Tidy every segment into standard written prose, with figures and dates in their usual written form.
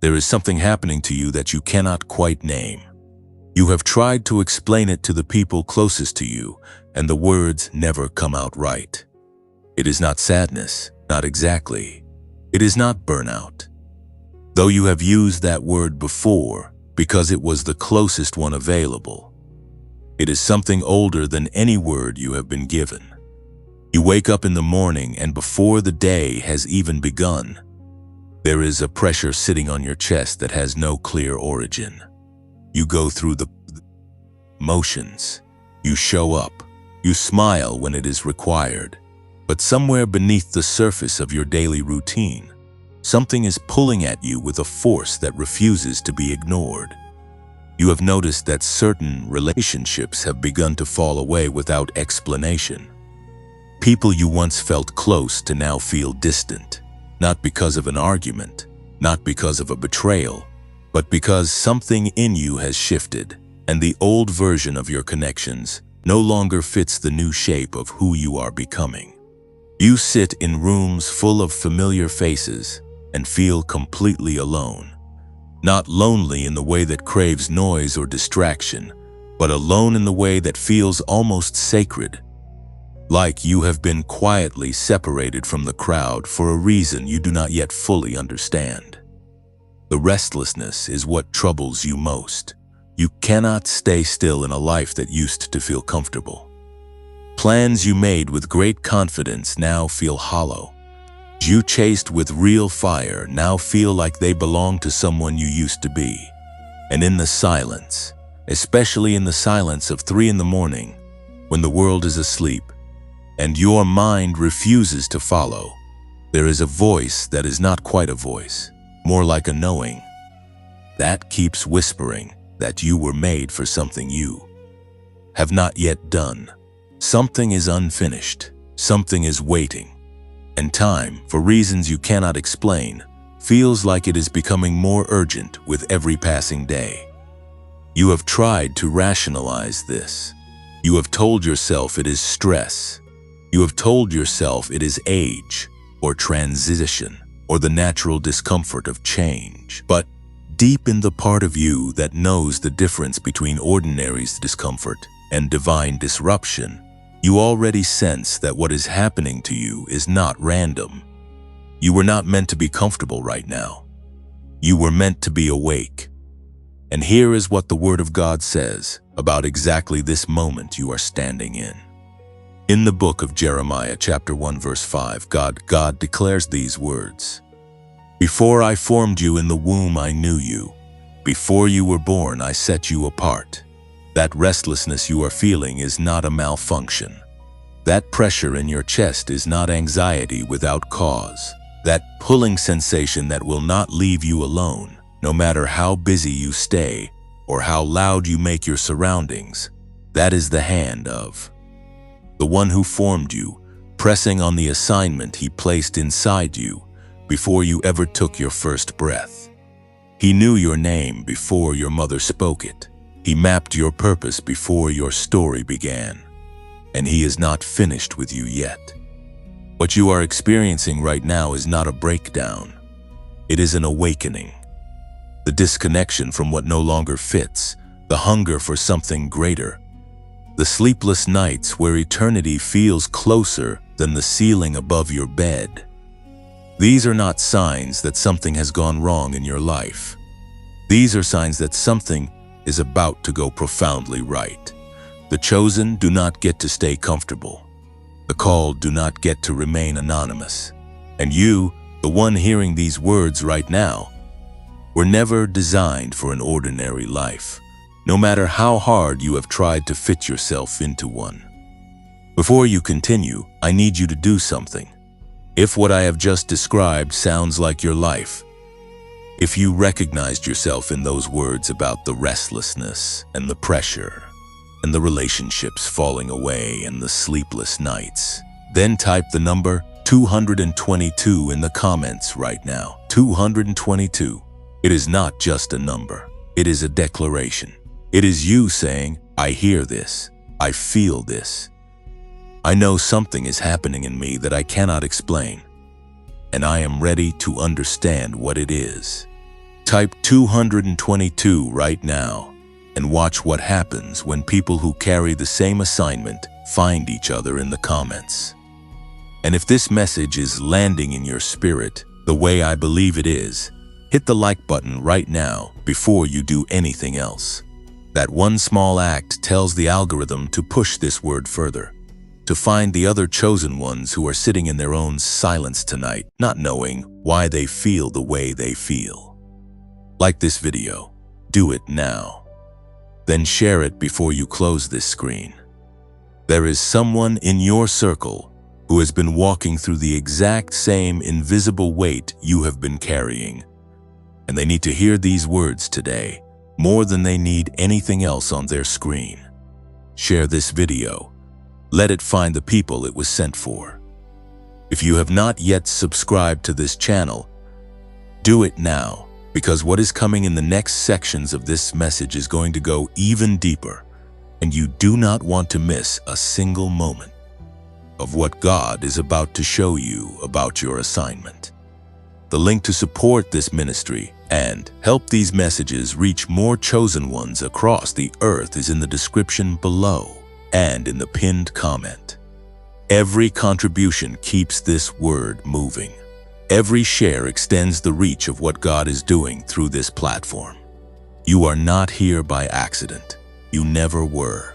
There is something happening to you that you cannot quite name. You have tried to explain it to the people closest to you, and the words never come out right. It is not sadness, not exactly. It is not burnout. Though you have used that word before because it was the closest one available. It is something older than any word you have been given. You wake up in the morning and before the day has even begun, there is a pressure sitting on your chest that has no clear origin. You go through the motions. You show up. You smile when it is required. But somewhere beneath the surface of your daily routine, something is pulling at you with a force that refuses to be ignored. You have noticed that certain relationships have begun to fall away without explanation. People you once felt close to now feel distant, not because of an argument, not because of a betrayal, but because something in you has shifted, and the old version of your connections no longer fits the new shape of who you are becoming. You sit in rooms full of familiar faces and feel completely alone. Not lonely in the way that craves noise or distraction, but alone in the way that feels almost sacred. Like you have been quietly separated from the crowd for a reason you do not yet fully understand. The restlessness is what troubles you most. You cannot stay still in a life that used to feel comfortable. Plans you made with great confidence now feel hollow. You chased with real fire now feel like they belong to someone you used to be. And in the silence, especially in the silence of 3 in the morning, when the world is asleep, and your mind refuses to follow, there is a voice that is not quite a voice, more like a knowing, that keeps whispering that you were made for something you have not yet done. Something is unfinished, something is waiting, and time, for reasons you cannot explain, feels like it is becoming more urgent with every passing day. You have tried to rationalize this. You have told yourself it is stress. You have told yourself it is age, or transition, or the natural discomfort of change. But deep in the part of you that knows the difference between ordinary's discomfort and divine disruption, you already sense that what is happening to you is not random. You were not meant to be comfortable right now. You were meant to be awake. And here is what the Word of God says about exactly this moment you are standing in. In the book of Jeremiah, chapter 1, verse 5, God declares these words. Before I formed you in the womb, I knew you. Before you were born, I set you apart. That restlessness you are feeling is not a malfunction. That pressure in your chest is not anxiety without cause. That pulling sensation that will not leave you alone, no matter how busy you stay or how loud you make your surroundings, that is the hand of the one who formed you, pressing on the assignment he placed inside you before you ever took your first breath. He knew your name before your mother spoke it. He mapped your purpose before your story began. And he is not finished with you yet. What you are experiencing right now is not a breakdown. It is an awakening. The disconnection from what no longer fits, the hunger for something greater, the sleepless nights where eternity feels closer than the ceiling above your bed. These are not signs that something has gone wrong in your life. These are signs that something is about to go profoundly right. The chosen do not get to stay comfortable. The called do not get to remain anonymous. And you, the one hearing these words right now, were never designed for an ordinary life, no matter how hard you have tried to fit yourself into one. Before you continue, I need you to do something. If what I have just described sounds like your life, if you recognized yourself in those words about the restlessness and the pressure and the relationships falling away and the sleepless nights, then type the number 222 in the comments right now. 222. It is not just a number. It is a declaration. It is you saying, I hear this. I feel this. I know something is happening in me that I cannot explain, and I am ready to understand what it is. Type 222 right now and watch what happens when people who carry the same assignment find each other in the comments. And if this message is landing in your spirit the way I believe it is, hit the like button right now before you do anything else. That one small act tells the algorithm to push this word further, to find the other chosen ones who are sitting in their own silence tonight, not knowing why they feel the way they feel. Like this video. Do it now. Then share it before you close this screen. There is someone in your circle who has been walking through the exact same invisible weight you have been carrying, and they need to hear these words today more than they need anything else on their screen. Share this video. Let it find the people it was sent for. If you have not yet subscribed to this channel, do it now, because what is coming in the next sections of this message is going to go even deeper, and you do not want to miss a single moment of what God is about to show you about your assignment. The link to support this ministry and help these messages reach more chosen ones across the earth is in the description below and in the pinned comment. Every contribution keeps this word moving. Every share extends the reach of what God is doing through this platform. You are not here by accident. You never were.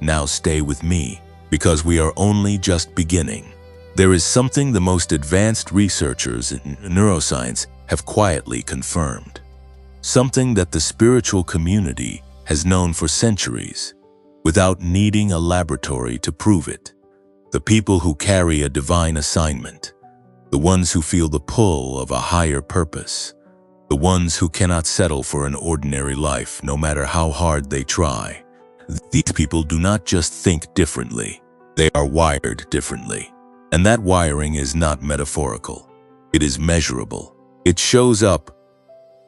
Now stay with me, because we are only just beginning. There is something the most advanced researchers in neuroscience have quietly confirmed. Something that the spiritual community has known for centuries, without needing a laboratory to prove it. The people who carry a divine assignment, the ones who feel the pull of a higher purpose, the ones who cannot settle for an ordinary life no matter how hard they try. These people do not just think differently, they are wired differently. And that wiring is not metaphorical. It is measurable. It shows up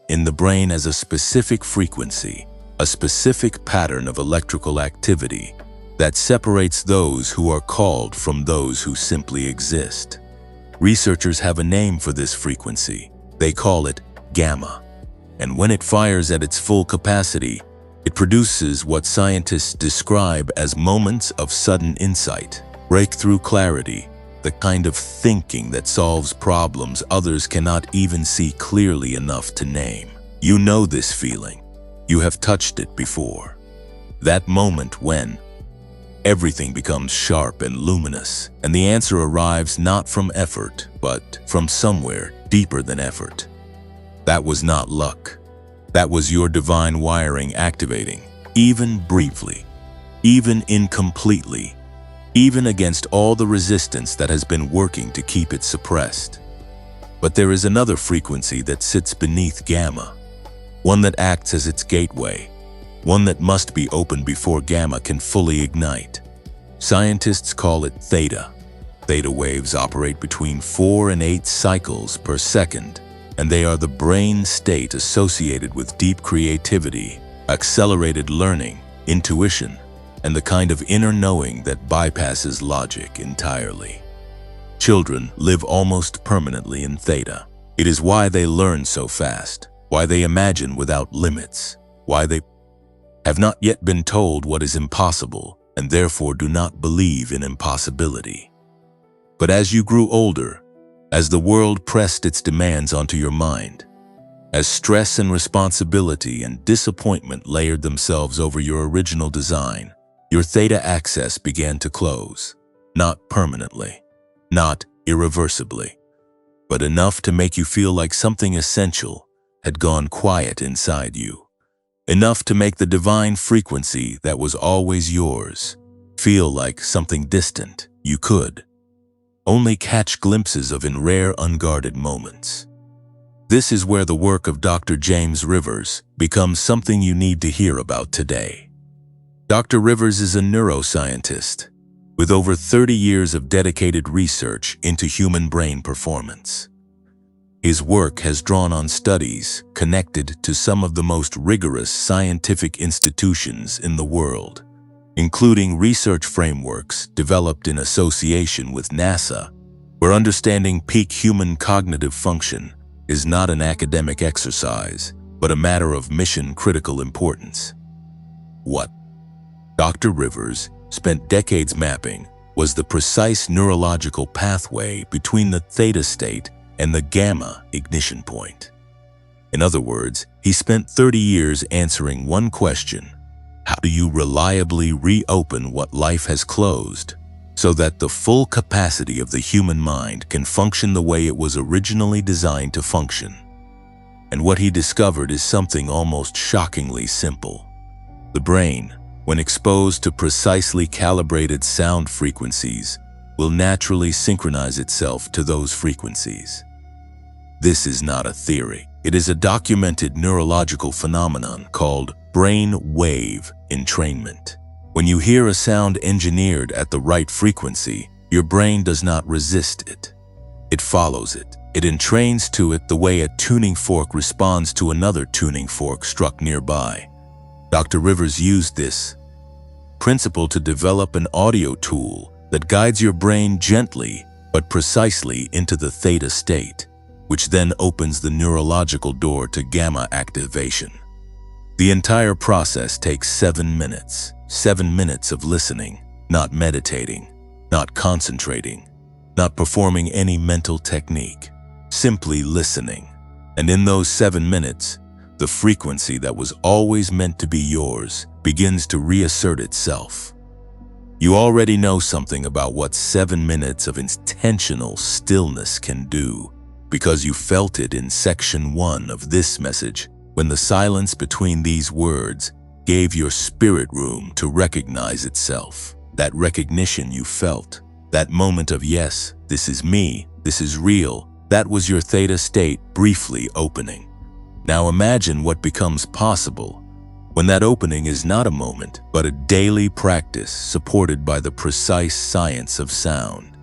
in the brain as a specific frequency, a specific pattern of electrical activity that separates those who are called from those who simply exist. Researchers have a name for this frequency. They call it gamma. And when it fires at its full capacity, it produces what scientists describe as moments of sudden insight, breakthrough clarity, the kind of thinking that solves problems others cannot even see clearly enough to name. You know this feeling. You have touched it before. That moment when everything becomes sharp and luminous, and the answer arrives not from effort, but from somewhere deeper than effort. That was not luck. That was your divine wiring activating, even briefly, even incompletely, even against all the resistance that has been working to keep it suppressed. But there is another frequency that sits beneath gamma, one that acts as its gateway, one that must be opened before gamma can fully ignite. Scientists call it theta. Theta waves operate between 4 and 8 cycles per second, and they are the brain state associated with deep creativity, accelerated learning, intuition, and the kind of inner knowing that bypasses logic entirely. Children live almost permanently in theta. It is why they learn so fast, why they imagine without limits, why they have not yet been told what is impossible and therefore do not believe in impossibility. But as you grew older, as the world pressed its demands onto your mind, as stress and responsibility and disappointment layered themselves over your original design, your theta access began to close, not permanently, not irreversibly, but enough to make you feel like something essential had gone quiet inside you. Enough to make the divine frequency that was always yours feel like something distant you could only catch glimpses of in rare, unguarded moments. This is where the work of Dr. James Rivers becomes something you need to hear about today. Dr. Rivers is a neuroscientist with over 30 years of dedicated research into human brain performance. His work has drawn on studies connected to some of the most rigorous scientific institutions in the world, including research frameworks developed in association with NASA, where understanding peak human cognitive function is not an academic exercise, but a matter of mission-critical importance. What Dr. Rivers spent decades mapping was the precise neurological pathway between the theta state and the gamma ignition point. In other words, he spent 30 years answering one question: how do you reliably reopen what life has closed so that the full capacity of the human mind can function the way it was originally designed to function? And what he discovered is something almost shockingly simple. The brain, when exposed to precisely calibrated sound frequencies, will naturally synchronize itself to those frequencies. This is not a theory. It is a documented neurological phenomenon called brain wave entrainment. When you hear a sound engineered at the right frequency, your brain does not resist it. It follows it. It entrains to it the way a tuning fork responds to another tuning fork struck nearby. Dr. Rivers used this principle to develop an audio tool that guides your brain gently but precisely into the theta state, which then opens the neurological door to gamma activation. The entire process takes 7 minutes. 7 minutes of listening, not meditating, not concentrating, not performing any mental technique, simply listening. And in those 7 minutes, the frequency that was always meant to be yours begins to reassert itself. You already know something about what 7 minutes of intentional stillness can do, because you felt it in section 1 of this message, when the silence between these words gave your spirit room to recognize itself. That recognition you felt, that moment of yes, this is me, this is real, that was your theta state briefly opening. Now imagine what becomes possible when that opening is not a moment, but a daily practice supported by the precise science of sound.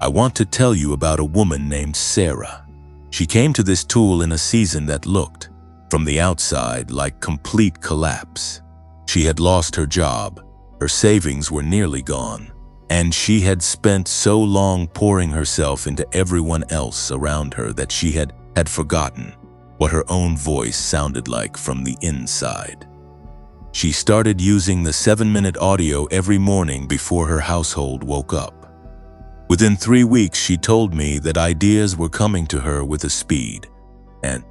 I want to tell you about a woman named Sarah. She came to this tool in a season that looked, from the outside, like complete collapse. She had lost her job, her savings were nearly gone, and she had spent so long pouring herself into everyone else around her that she had forgotten what her own voice sounded like from the inside. She started using the 7-minute audio every morning before her household woke up. Within 3 weeks, she told me that ideas were coming to her with a speed and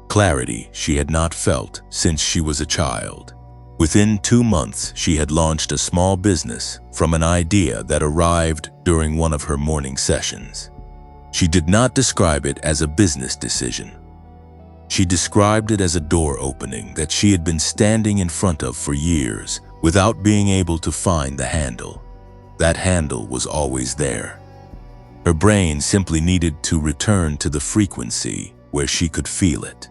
clarity she had not felt since she was a child. Within 2 months, she had launched a small business from an idea that arrived during one of her morning sessions. She did not describe it as a business decision. She described it as a door opening that she had been standing in front of for years without being able to find the handle. That handle was always there. Her brain simply needed to return to the frequency where she could feel it.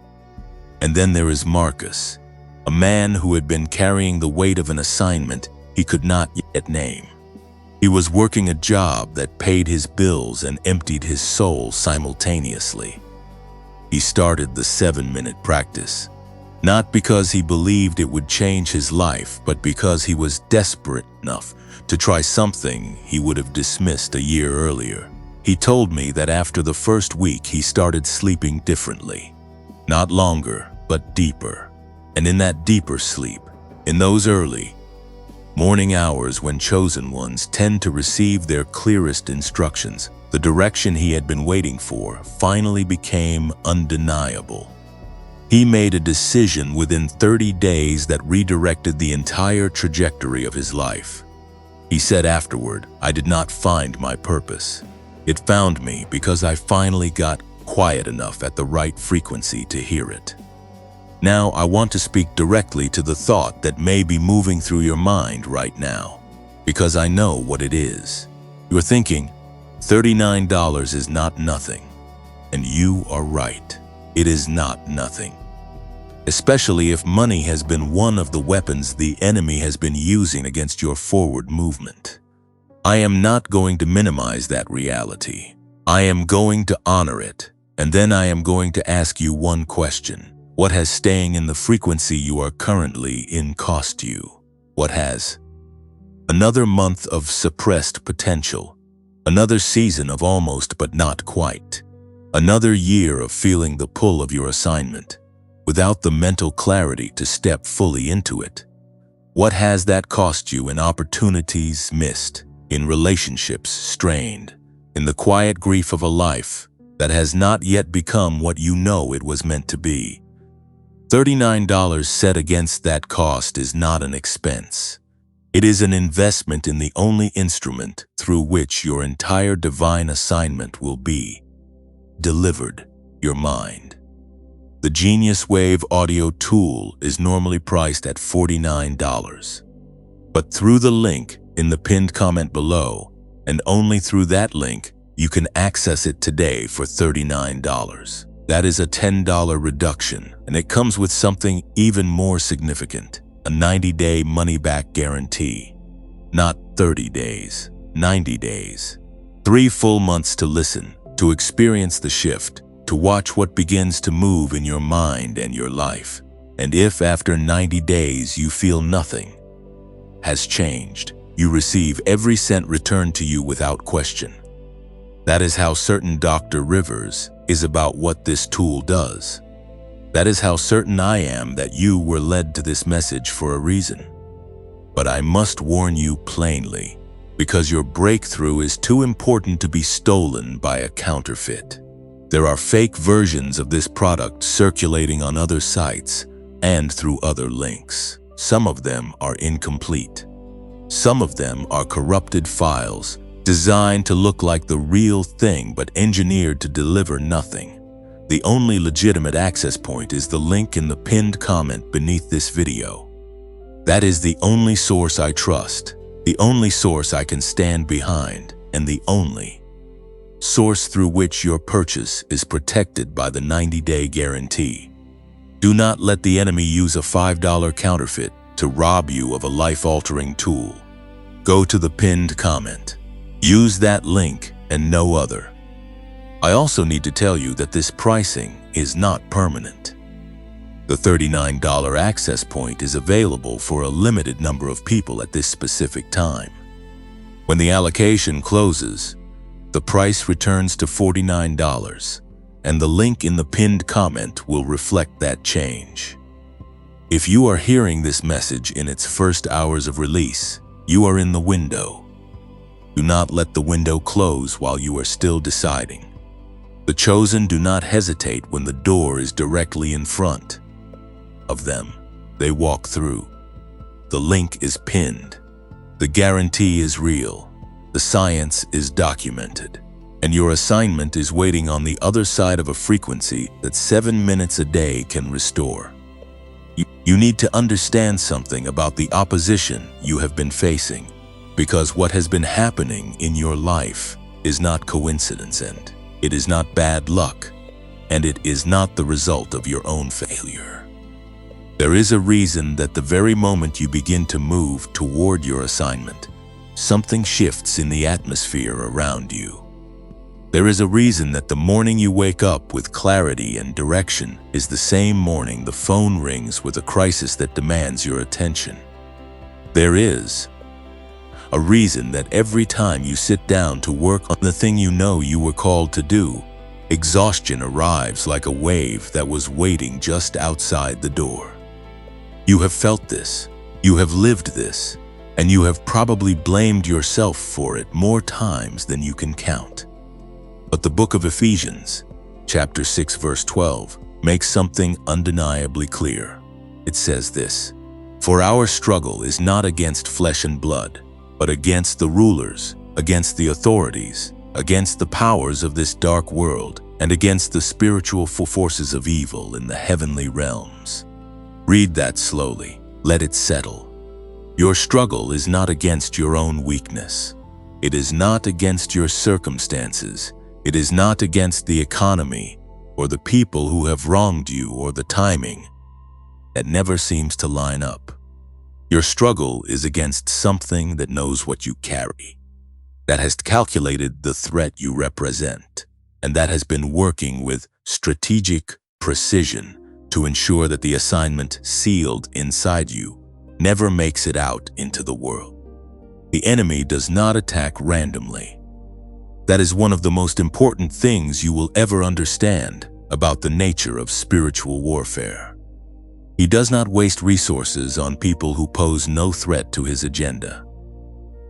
And then there is Marcus, a man who had been carrying the weight of an assignment he could not yet name. He was working a job that paid his bills and emptied his soul simultaneously. He started the 7-minute practice, not because he believed it would change his life, but because he was desperate enough to try something he would have dismissed a year earlier. He told me that after the first week he started sleeping differently. Not longer, but deeper. And in that deeper sleep, in those early morning hours when chosen ones tend to receive their clearest instructions, the direction he had been waiting for finally became undeniable. He made a decision within 30 days that redirected the entire trajectory of his life. He said afterward, "I did not find my purpose. It found me because I finally got quiet enough at the right frequency to hear it." Now, I want to speak directly to the thought that may be moving through your mind right now, because I know what it is. You're thinking, $39 is not nothing. And you are right. It is not nothing. Especially if money has been one of the weapons the enemy has been using against your forward movement. I am not going to minimize that reality. I am going to honor it. And then I am going to ask you one question. What has staying in the frequency you are currently in cost you? What has? Another month of suppressed potential. Another season of almost but not quite. Another year of feeling the pull of your assignment, without the mental clarity to step fully into it. What has that cost you in opportunities missed, in relationships strained, in the quiet grief of a life that has not yet become what you know it was meant to be? $39 set against that cost is not an expense. It is an investment in the only instrument through which your entire divine assignment will be delivered, your mind. The Genius Wave audio tool is normally priced at $49. But through the link in the pinned comment below, and only through that link, you can access it today for $39. That is a $10 reduction, and it comes with something even more significant, a 90-day money-back guarantee. Not 30 days, 90 days. 3 full months to listen, to experience the shift, to watch what begins to move in your mind and your life. And if after 90 days you feel nothing has changed, you receive every cent returned to you without question. That is how certain Dr. Rivers is about what this tool does. That is how certain I am that you were led to this message for a reason. But I must warn you plainly, because your breakthrough is too important to be stolen by a counterfeit. There are fake versions of this product circulating on other sites and through other links. Some of them are incomplete. Some of them are corrupted files designed to look like the real thing but engineered to deliver nothing. The only legitimate access point is the link in the pinned comment beneath this video. That is the only source I trust, the only source I can stand behind, and the only source through which your purchase is protected by the 90-day guarantee. Do not let the enemy use a $5 counterfeit to rob you of a life-altering tool. Go to the pinned comment. Use that link and no other. I also need to tell you that this pricing is not permanent. The $39 access point is available for a limited number of people at this specific time. When the allocation closes, the price returns to $49, and the link in the pinned comment will reflect that change. If you are hearing this message in its first hours of release, you are in the window. Do not let the window close while you are still deciding. The chosen do not hesitate when the door is directly in front of them. They walk through. The link is pinned. The guarantee is real. The science is documented. And your assignment is waiting on the other side of a frequency that 7 minutes a day can restore. You need to understand something about the opposition you have been facing, because what has been happening in your life is not coincidence, and it is not bad luck, and it is not the result of your own failure. There is a reason that the very moment you begin to move toward your assignment, something shifts in the atmosphere around you. There is a reason that the morning you wake up with clarity and direction is the same morning the phone rings with a crisis that demands your attention. There is a reason that every time you sit down to work on the thing you know you were called to do, exhaustion arrives like a wave that was waiting just outside the door. You have felt this, you have lived this, and you have probably blamed yourself for it more times than you can count. But the book of Ephesians, chapter 6, verse 12, makes something undeniably clear. It says this: "For our struggle is not against flesh and blood, but against the rulers, against the authorities, against the powers of this dark world, and against the spiritual forces of evil in the heavenly realms." Read that slowly. Let it settle. Your struggle is not against your own weakness. It is not against your circumstances. It is not against the economy, or the people who have wronged you, or the timing that never seems to line up. Your struggle is against something that knows what you carry, that has calculated the threat you represent, and that has been working with strategic precision to ensure that the assignment sealed inside you never makes it out into the world. The enemy does not attack randomly. That is one of the most important things you will ever understand about the nature of spiritual warfare. He does not waste resources on people who pose no threat to his agenda.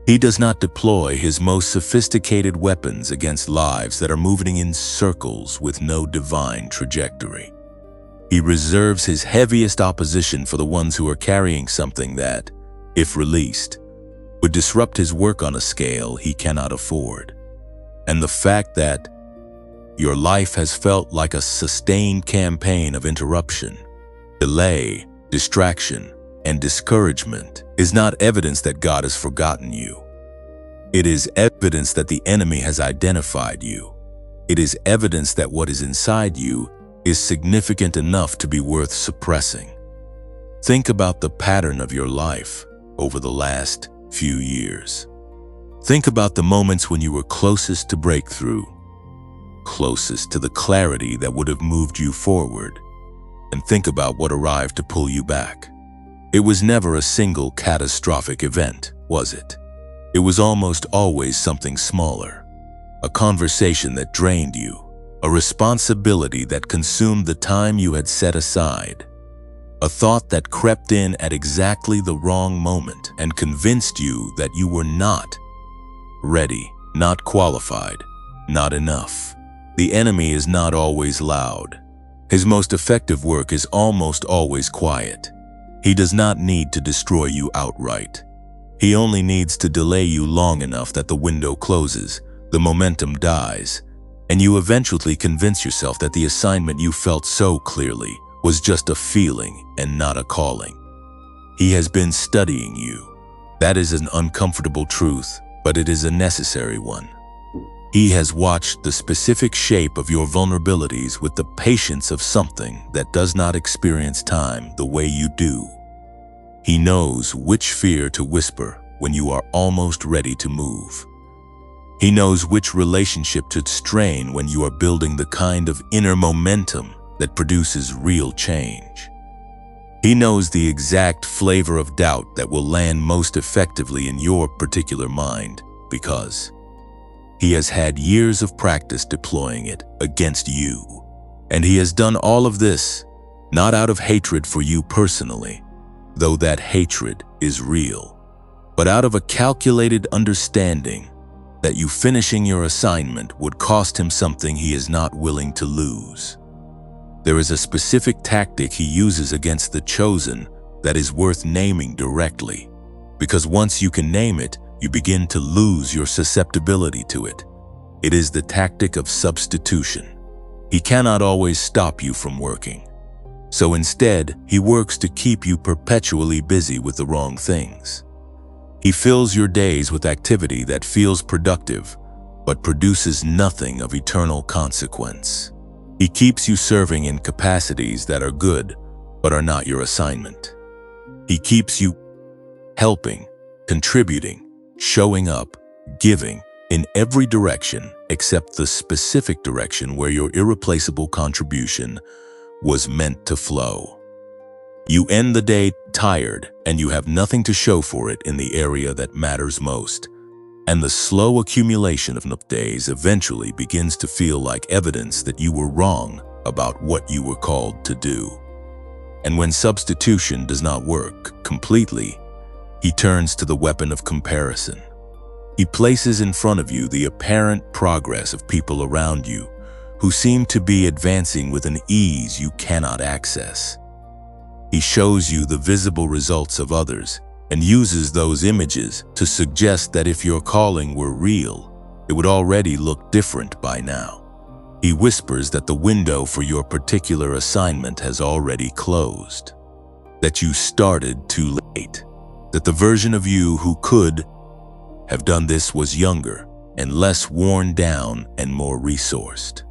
He does not deploy his most sophisticated weapons against lives that are moving in circles with no divine trajectory. He reserves his heaviest opposition for the ones who are carrying something that, if released, would disrupt his work on a scale he cannot afford. And the fact that your life has felt like a sustained campaign of interruption, delay, distraction, and discouragement is not evidence that God has forgotten you. It is evidence that the enemy has identified you. It is evidence that what is inside you is significant enough to be worth suppressing. Think about the pattern of your life over the last few years. Think about the moments when you were closest to breakthrough, closest to the clarity that would have moved you forward, and think about what arrived to pull you back. It was never a single catastrophic event, was it? It was almost always something smaller, a conversation that drained you, a responsibility that consumed the time you had set aside, a thought that crept in at exactly the wrong moment and convinced you that you were not ready, not qualified, not enough. The enemy is not always loud. His most effective work is almost always quiet. He does not need to destroy you outright. He only needs to delay you long enough that the window closes, the momentum dies, and you eventually convince yourself that the assignment you felt so clearly was just a feeling and not a calling. He has been studying you. That is an uncomfortable truth, but it is a necessary one. He has watched the specific shape of your vulnerabilities with the patience of something that does not experience time the way you do. He knows which fear to whisper when you are almost ready to move. He knows which relationship to strain when you are building the kind of inner momentum that produces real change. He knows the exact flavor of doubt that will land most effectively in your particular mind because he has had years of practice deploying it against you. And he has done all of this not out of hatred for you personally, though that hatred is real, but out of a calculated understanding that you finishing your assignment would cost him something he is not willing to lose. There is a specific tactic he uses against the chosen that is worth naming directly, because once you can name it, you begin to lose your susceptibility to it. It is the tactic of substitution. He cannot always stop you from working. So instead, he works to keep you perpetually busy with the wrong things. He fills your days with activity that feels productive, but produces nothing of eternal consequence. He keeps you serving in capacities that are good, but are not your assignment. He keeps you helping, contributing, showing up, giving in every direction except the specific direction where your irreplaceable contribution was meant to flow. You end the day tired and you have nothing to show for it in the area that matters most. And the slow accumulation of days eventually begins to feel like evidence that you were wrong about what you were called to do. And when substitution does not work completely, he turns to the weapon of comparison. He places in front of you the apparent progress of people around you who seem to be advancing with an ease you cannot access. He shows you the visible results of others and uses those images to suggest that if your calling were real, it would already look different by now. He whispers that the window for your particular assignment has already closed, that you started too late, that the version of you who could have done this was younger and less worn down and more resourced.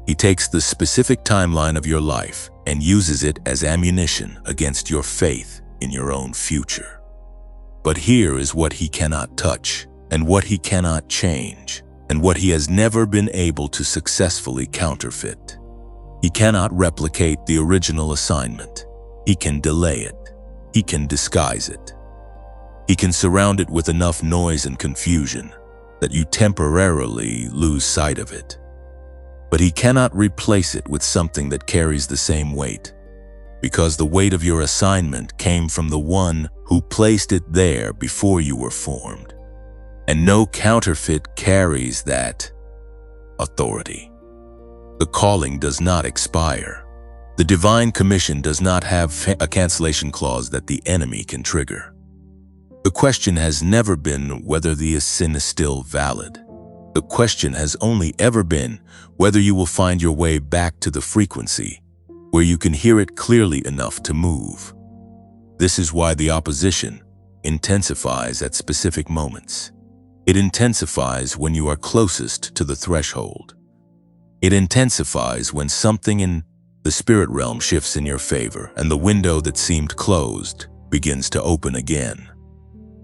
He takes the specific timeline of your life and uses it as ammunition against your faith in your own future. But here is what he cannot touch, and what he cannot change, and what he has never been able to successfully counterfeit. He cannot replicate the original assignment. He can delay it. He can disguise it. He can surround it with enough noise and confusion that you temporarily lose sight of it. But he cannot replace it with something that carries the same weight, because the weight of your assignment came from the one who placed it there before you were formed. And no counterfeit carries that authority. The calling does not expire. The divine commission does not have a cancellation clause that the enemy can trigger. The question has never been whether the sin is still valid. The question has only ever been whether you will find your way back to the frequency where you can hear it clearly enough to move. This is why the opposition intensifies at specific moments. It intensifies when you are closest to the threshold. It intensifies when something in the spirit realm shifts in your favor and the window that seemed closed begins to open again.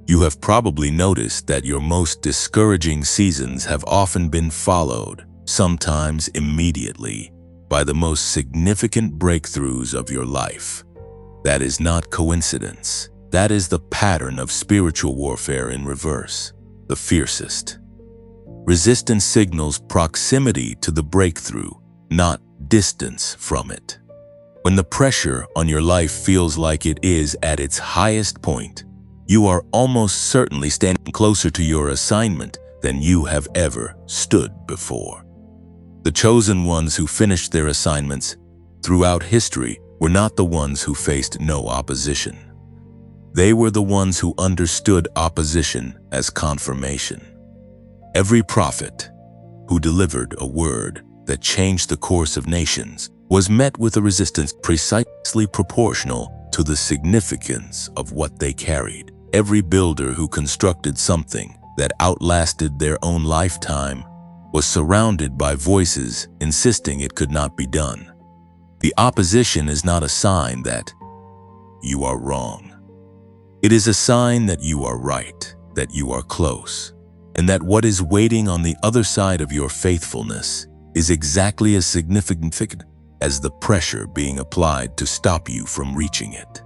You have probably noticed that your most discouraging seasons have often been followed, sometimes immediately, by the most significant breakthroughs of your life. That is not coincidence. That is the pattern of spiritual warfare in reverse, the fiercest. Resistance signals proximity to the breakthrough, not distance from it. When the pressure on your life feels like it is at its highest point, you are almost certainly standing closer to your assignment than you have ever stood before. The chosen ones who finished their assignments throughout history were not the ones who faced no opposition. They were the ones who understood opposition as confirmation. Every prophet who delivered a word that changed the course of nations was met with a resistance precisely proportional to the significance of what they carried. Every builder who constructed something that outlasted their own lifetime was surrounded by voices insisting it could not be done. The opposition is not a sign that you are wrong. It is a sign that you are right, that you are close, and that what is waiting on the other side of your faithfulness is exactly as significant as the pressure being applied to stop you from reaching it.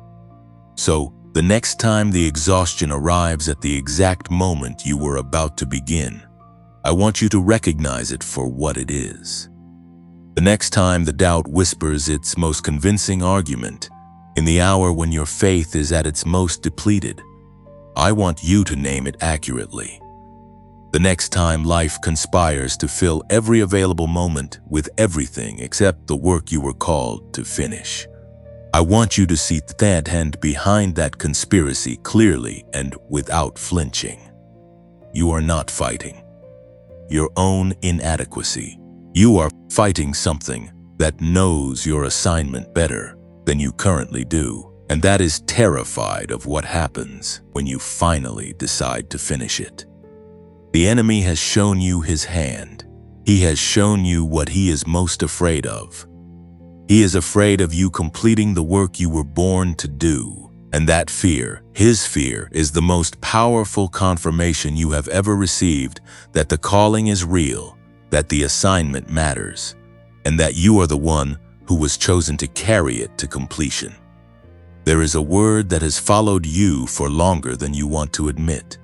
So, the next time the exhaustion arrives at the exact moment you were about to begin, I want you to recognize it for what it is. The next time the doubt whispers its most convincing argument, in the hour when your faith is at its most depleted, I want you to name it accurately. The next time life conspires to fill every available moment with everything except the work you were called to finish, I want you to see that hand behind that conspiracy clearly and without flinching. You are not fighting your own inadequacy. You are fighting something that knows your assignment better than you currently do, and that is terrified of what happens when you finally decide to finish it. The enemy has shown you his hand. He has shown you what he is most afraid of. He is afraid of you completing the work you were born to do, and that fear, his fear, is the most powerful confirmation you have ever received that the calling is real, that the assignment matters, and that you are the one who was chosen to carry it to completion. There is a word that has followed you for longer than you want to admit.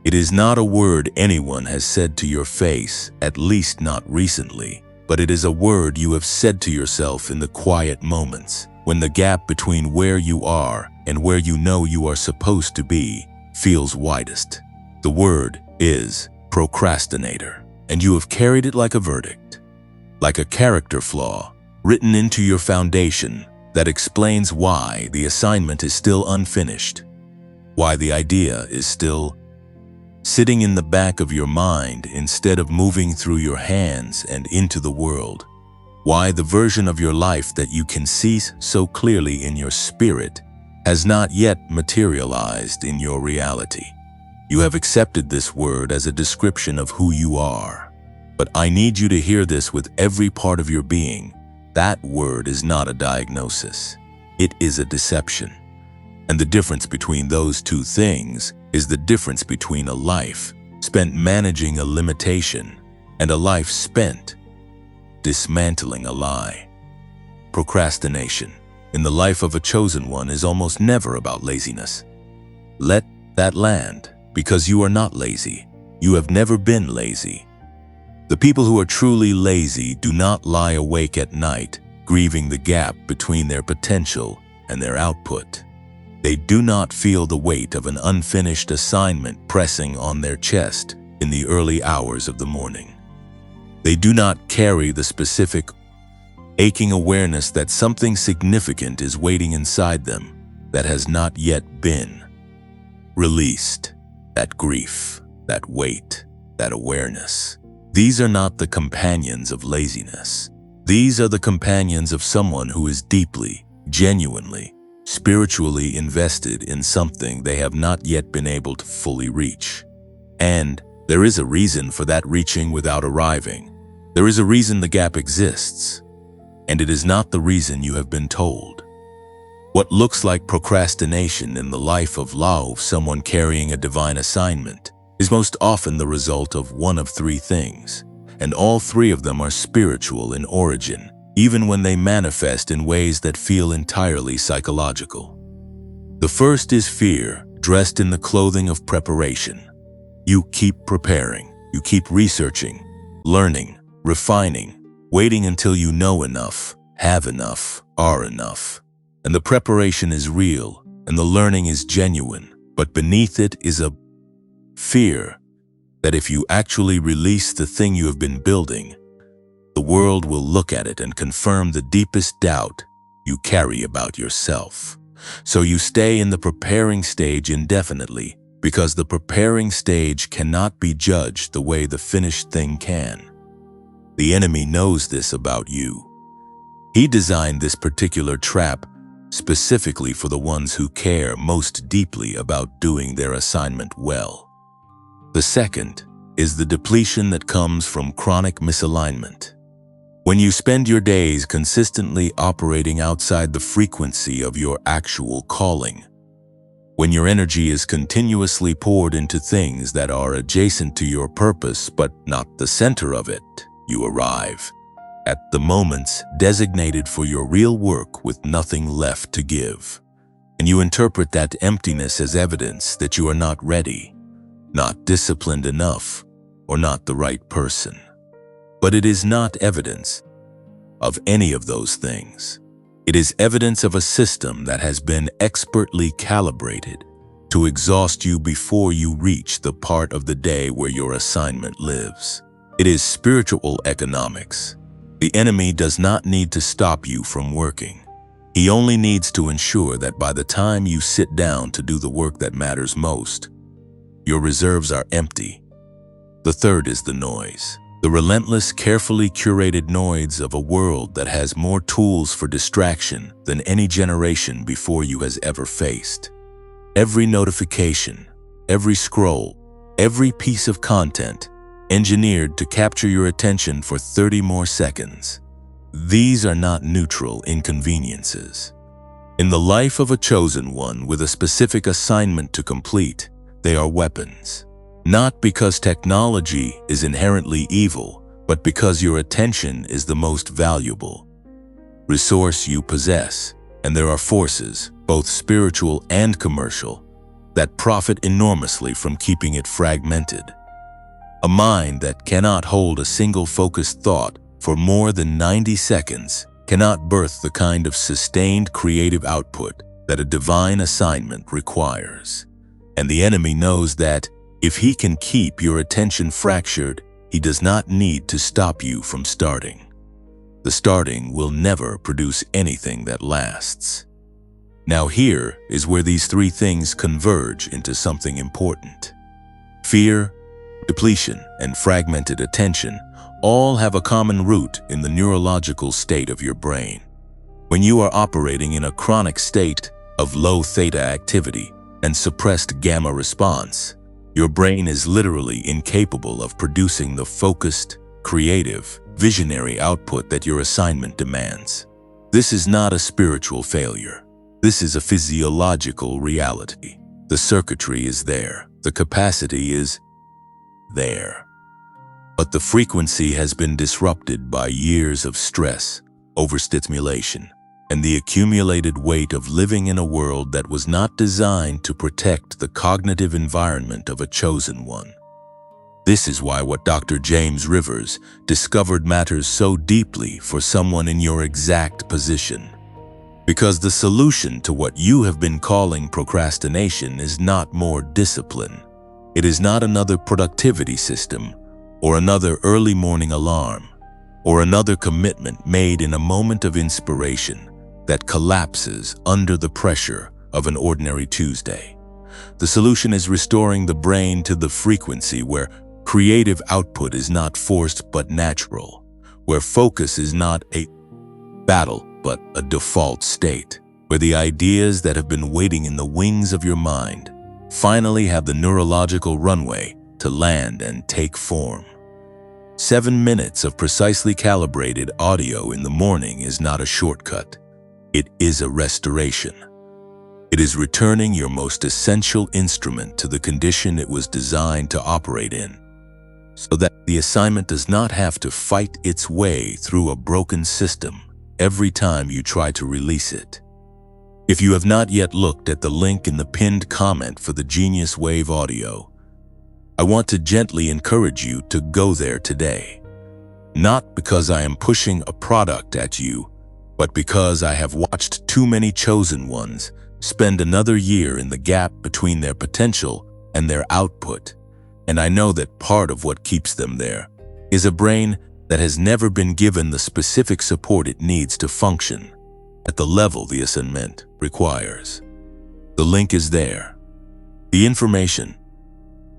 It is not a word anyone has said to your face, at least not recently, but it is a word you have said to yourself in the quiet moments, when the gap between where you are and where you know you are supposed to be feels widest. The word is procrastinator, and you have carried it like a verdict, like a character flaw written into your foundation that explains why the assignment is still unfinished, why the idea is still sitting in the back of your mind instead of moving through your hands and into the world, why the version of your life that you can see so clearly in your spirit has not yet materialized in your reality. You have accepted this word as a description of who you are, but I need you to hear this with every part of your being. That word is not a diagnosis. It is a deception. And the difference between those two things is the difference between a life spent managing a limitation and a life spent dismantling a lie. Procrastination in the life of a chosen one is almost never about laziness. Let that land, because you are not lazy. you have never been lazy. The people who are truly lazy do not lie awake at night, grieving the gap between their potential and their output. They do not feel the weight of an unfinished assignment pressing on their chest in the early hours of the morning. They do not carry the specific, aching awareness that something significant is waiting inside them that has not yet been released. That grief, that weight, that awareness. These are not the companions of laziness. These are the companions of someone who is deeply, genuinely, spiritually invested in something they have not yet been able to fully reach. And there is a reason for that reaching without arriving. There is a reason the gap exists, and it is not the reason you have been told. What looks like procrastination in the life of someone carrying a divine assignment is most often the result of one of three things, and all three of them are spiritual in origin, even when they manifest in ways that feel entirely psychological. The first is fear, dressed in the clothing of preparation. You keep preparing, you keep researching, learning, refining, waiting until you know enough, have enough, are enough. And the preparation is real, and the learning is genuine, but beneath it is a fear that if you actually release the thing you have been building, the world will look at it and confirm the deepest doubt you carry about yourself. So you stay in the preparing stage indefinitely, because the preparing stage cannot be judged the way the finished thing can. The enemy knows this about you. He designed this particular trap specifically for the ones who care most deeply about doing their assignment well. The second is the depletion that comes from chronic misalignment. When you spend your days consistently operating outside the frequency of your actual calling, when your energy is continuously poured into things that are adjacent to your purpose but not the center of it, you arrive at the moments designated for your real work with nothing left to give. And you interpret that emptiness as evidence that you are not ready, not disciplined enough, or not the right person. But it is not evidence of any of those things. It is evidence of a system that has been expertly calibrated to exhaust you before you reach the part of the day where your assignment lives. It is spiritual economics. The enemy does not need to stop you from working. He only needs to ensure that by the time you sit down to do the work that matters most, your reserves are empty. The third is the noise. The relentless, carefully curated noise of a world that has more tools for distraction than any generation before you has ever faced. Every notification, every scroll, every piece of content engineered to capture your attention for 30 more seconds. These are not neutral inconveniences. In the life of a chosen one with a specific assignment to complete, they are weapons. Not because technology is inherently evil, but because your attention is the most valuable resource you possess, and there are forces, both spiritual and commercial, that profit enormously from keeping it fragmented. A mind that cannot hold a single focused thought for more than 90 seconds cannot birth the kind of sustained creative output that a divine assignment requires. And the enemy knows that if he can keep your attention fractured, he does not need to stop you from starting. The starting will never produce anything that lasts. Now here is where these three things converge into something important. Fear, depletion, and fragmented attention all have a common root in the neurological state of your brain. When you are operating in a chronic state of low theta activity and suppressed gamma response, your brain is literally incapable of producing the focused, creative, visionary output that your assignment demands. This is not a spiritual failure. This is a physiological reality. The circuitry is there. The capacity is there. But the frequency has been disrupted by years of stress, overstimulation, and the accumulated weight of living in a world that was not designed to protect the cognitive environment of a chosen one. This is why what Dr. James Rivers discovered matters so deeply for someone in your exact position. Because the solution to what you have been calling procrastination is not more discipline. It is not another productivity system, or another early morning alarm, or another commitment made in a moment of inspiration that collapses under the pressure of an ordinary Tuesday. The solution is restoring the brain to the frequency where creative output is not forced but natural, where focus is not a battle but a default state, where the ideas that have been waiting in the wings of your mind finally have the neurological runway to land and take form. 7 minutes of precisely calibrated audio in the morning is not a shortcut. It is a restoration. It is returning your most essential instrument to the condition it was designed to operate in, so that the assignment does not have to fight its way through a broken system every time you try to release it. If you have not yet looked at the link in the pinned comment for the Genius Wave audio, I want to gently encourage you to go there today. Not because I am pushing a product at you, but because I have watched too many chosen ones spend another year in the gap between their potential and their output, and I know that part of what keeps them there is a brain that has never been given the specific support it needs to function at the level the assignment requires. The link is there. The information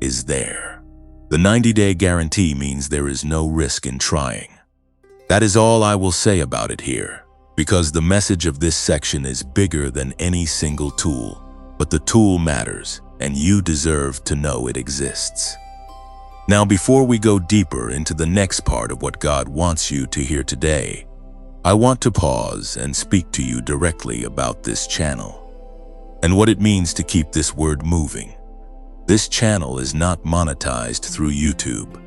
is there. The 90-day guarantee means there is no risk in trying. That is all I will say about it here, because the message of this section is bigger than any single tool, but the tool matters, and you deserve to know it exists. Now, before we go deeper into the next part of what God wants you to hear today, I want to pause and speak to you directly about this channel and what it means to keep this word moving. This channel is not monetized through YouTube.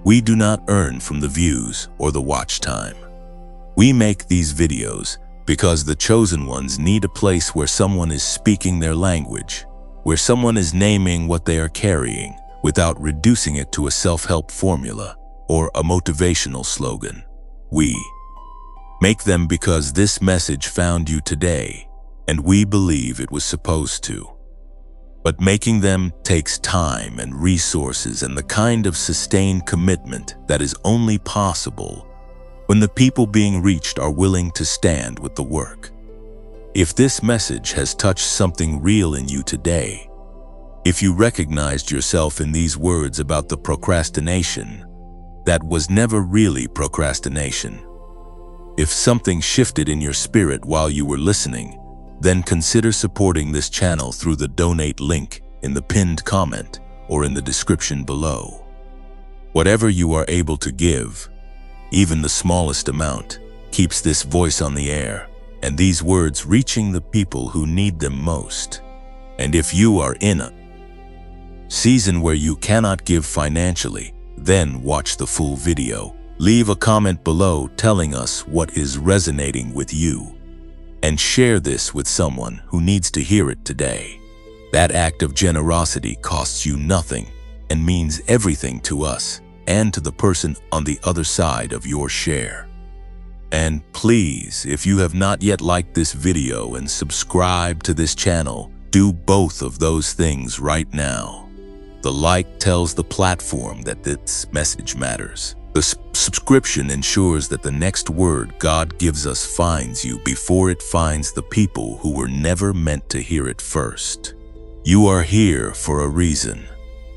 We do not earn from the views or the watch time. We make these videos because the chosen ones need a place where someone is speaking their language, where someone is naming what they are carrying without reducing it to a self-help formula or a motivational slogan. We make them because this message found you today, and we believe it was supposed to. But making them takes time and resources and the kind of sustained commitment that is only possible when the people being reached are willing to stand with the work. If this message has touched something real in you today, if you recognized yourself in these words about the procrastination that was never really procrastination, if something shifted in your spirit while you were listening, then consider supporting this channel through the donate link in the pinned comment or in the description below. Whatever you are able to give, even the smallest amount, keeps this voice on the air and these words reaching the people who need them most. And if you are in a season where you cannot give financially, then watch the full video. Leave a comment below telling us what is resonating with you, and share this with someone who needs to hear it today. That act of generosity costs you nothing and means everything to us and to the person on the other side of your share. And please, if you have not yet liked this video and subscribed to this channel, do both of those things right now. The like tells the platform that this message matters. The subscription ensures that the next word God gives us finds you before it finds the people who were never meant to hear it first. You are here for a reason.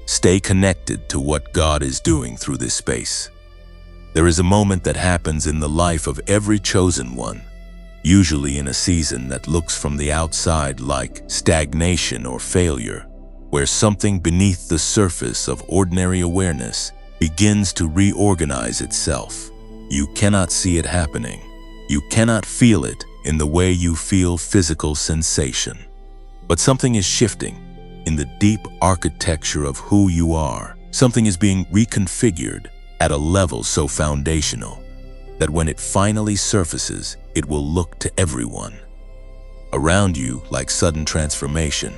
Stay connected to what God is doing through this space. There is a moment that happens in the life of every chosen one, usually in a season that looks from the outside like stagnation or failure, where something beneath the surface of ordinary awareness begins to reorganize itself. You cannot see it happening. You cannot feel it in the way you feel physical sensation. But something is shifting in the deep architecture of who you are. Something is being reconfigured at a level so foundational that when it finally surfaces, it will look to everyone around you like sudden transformation.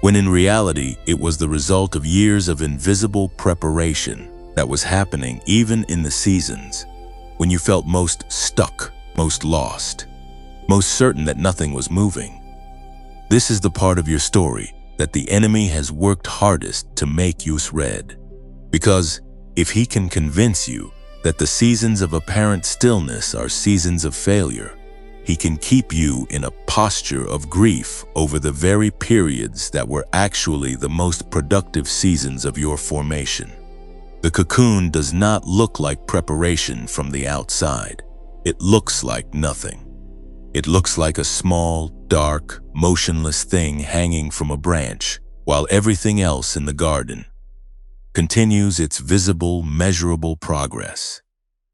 when in reality it was the result of years of invisible preparation that was happening even in the seasons when you felt most stuck, most lost, most certain that nothing was moving. This is the part of your story that the enemy has worked hardest to make you read. Because if he can convince you that the seasons of apparent stillness are seasons of failure, he can keep you in a posture of grief over the very periods that were actually the most productive seasons of your formation. The cocoon does not look like preparation from the outside. It looks like nothing. It looks like a small, dark, motionless thing hanging from a branch, while everything else in the garden continues its visible, measurable progress.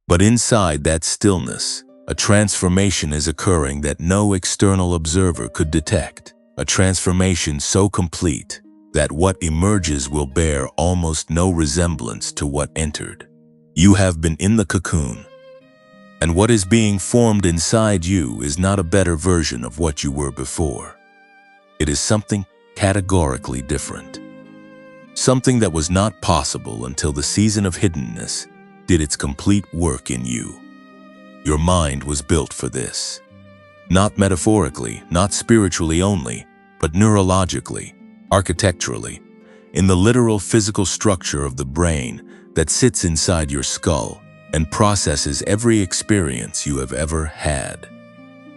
But inside that stillness, a transformation is occurring that no external observer could detect. A transformation so complete that what emerges will bear almost no resemblance to what entered. You have been in the cocoon, and what is being formed inside you is not a better version of what you were before. It is something categorically different. Something that was not possible until the season of hiddenness did its complete work in you. Your mind was built for this. Not metaphorically, not spiritually only, but neurologically, architecturally, in the literal physical structure of the brain that sits inside your skull and processes every experience you have ever had.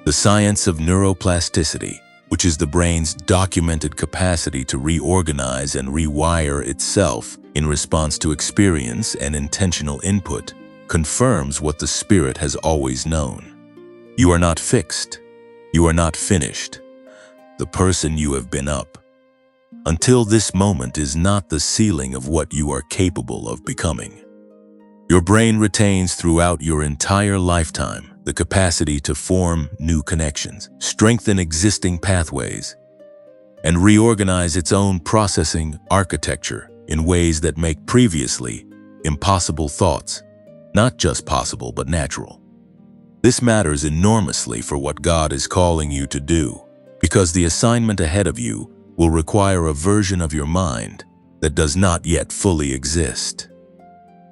The science of neuroplasticity, which is the brain's documented capacity to reorganize and rewire itself in response to experience and intentional input, confirms what the spirit has always known. You are not fixed. You are not finished. The person you have been up until this moment is not the ceiling of what you are capable of becoming. Your brain retains throughout your entire lifetime the capacity to form new connections, strengthen existing pathways, and reorganize its own processing architecture in ways that make previously impossible thoughts not just possible but natural. This matters enormously for what God is calling you to do, because the assignment ahead of you will require a version of your mind that does not yet fully exist.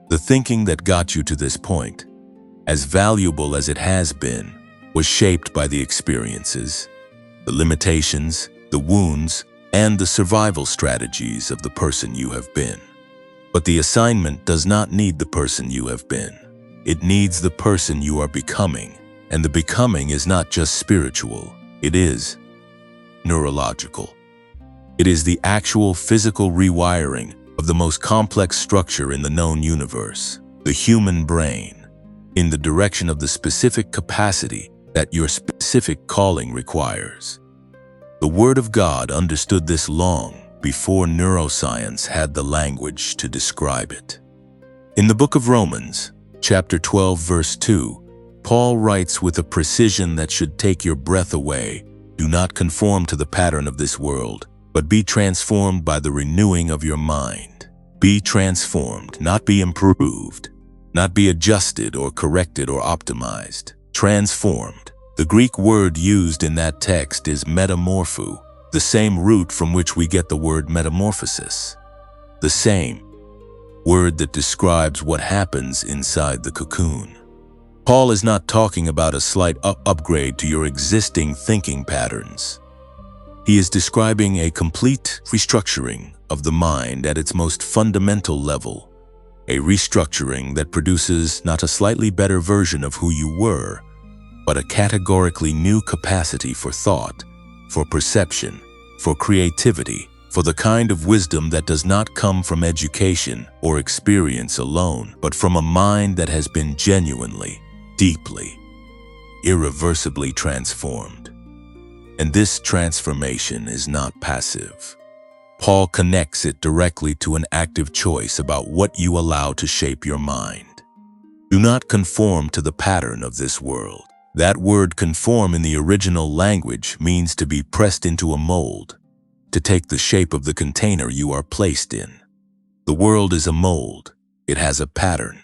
The thinking that got you to this point, as valuable as it has been, was shaped by the experiences, the limitations, the wounds, and the survival strategies of the person you have been. But the assignment does not need the person you have been. It needs the person you are becoming. And the becoming is not just spiritual, it is neurological. It is the actual physical rewiring of the most complex structure in the known universe, the human brain, in the direction of the specific capacity that your specific calling requires. The Word of God understood this long before neuroscience had the language to describe it. In the book of Romans, chapter 12, verse 2, Paul writes with a precision that should take your breath away, "Do not conform to the pattern of this world, but be transformed by the renewing of your mind." Be transformed, not be improved, not be adjusted or corrected or optimized. Transformed. The Greek word used in that text is metamorpho, the same root from which we get the word metamorphosis. The same word that describes what happens inside the cocoon. Paul is not talking about a slight upgrade to your existing thinking patterns. He is describing a complete restructuring of the mind at its most fundamental level, a restructuring that produces not a slightly better version of who you were, but a categorically new capacity for thought, for perception, for creativity, for the kind of wisdom that does not come from education or experience alone, but from a mind that has been genuinely, deeply, irreversibly transformed. And this transformation is not passive. Paul connects it directly to an active choice about what you allow to shape your mind. Do not conform to the pattern of this world. That word conform in the original language means to be pressed into a mold, to take the shape of the container you are placed in. The world is a mold. It has a pattern.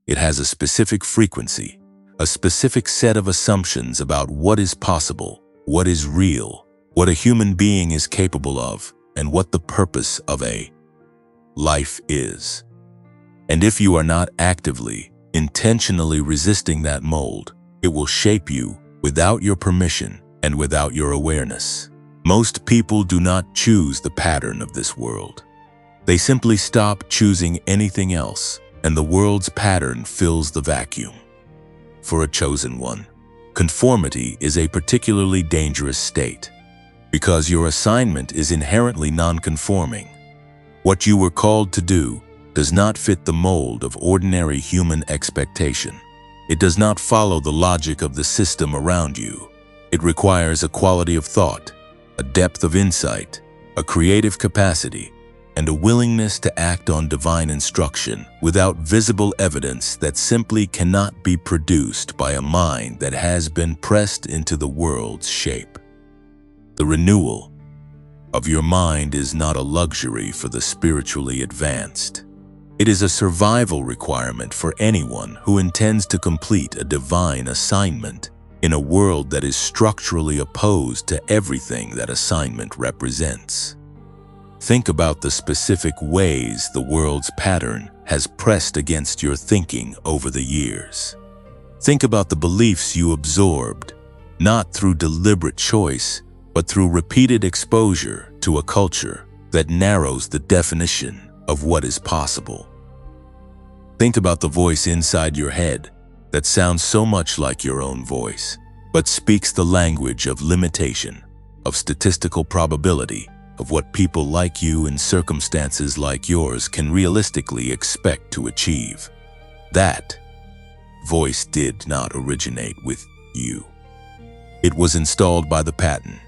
It has a specific frequency, a specific set of assumptions about what is possible, what is real, what a human being is capable of, and what the purpose of a life is. And if you are not actively, intentionally resisting that mold, it will shape you without your permission and without your awareness. Most people do not choose the pattern of this world. They simply stop choosing anything else, and the world's pattern fills the vacuum. For a chosen one, conformity is a particularly dangerous state, because your assignment is inherently non-conforming. What you were called to do does not fit the mold of ordinary human expectation. It does not follow the logic of the system around you. It requires a quality of thought, a depth of insight, a creative capacity, and a willingness to act on divine instruction without visible evidence that simply cannot be produced by a mind that has been pressed into the world's shape. The renewal of your mind is not a luxury for the spiritually advanced. It is a survival requirement for anyone who intends to complete a divine assignment in a world that is structurally opposed to everything that assignment represents. Think about the specific ways the world's pattern has pressed against your thinking over the years. Think about the beliefs you absorbed, not through deliberate choice, but through repeated exposure to a culture that narrows the definition of what is possible. Think about the voice inside your head that sounds so much like your own voice, but speaks the language of limitation, of statistical probability, of what people like you in circumstances like yours can realistically expect to achieve. That voice did not originate with you. It was installed by the pattern,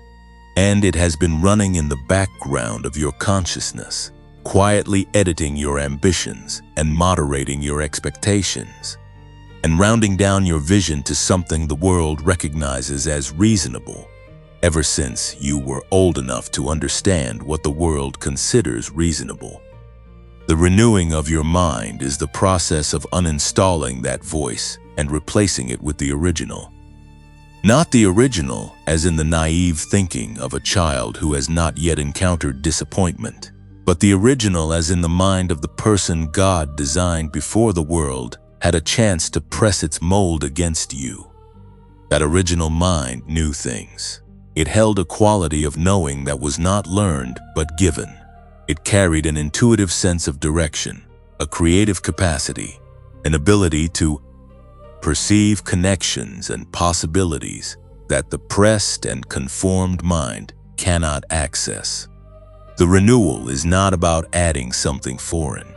and it has been running in the background of your consciousness, quietly editing your ambitions and moderating your expectations, and rounding down your vision to something the world recognizes as reasonable, ever since you were old enough to understand what the world considers reasonable. The renewing of your mind is the process of uninstalling that voice and replacing it with the original. Not the original as in the naive thinking of a child who has not yet encountered disappointment, but the original as in the mind of the person God designed before the world had a chance to press its mold against you. That original mind knew things. It held a quality of knowing that was not learned but given. It carried an intuitive sense of direction, a creative capacity, an ability to perceive connections and possibilities that the pressed and conformed mind cannot access. The renewal is not about adding something foreign.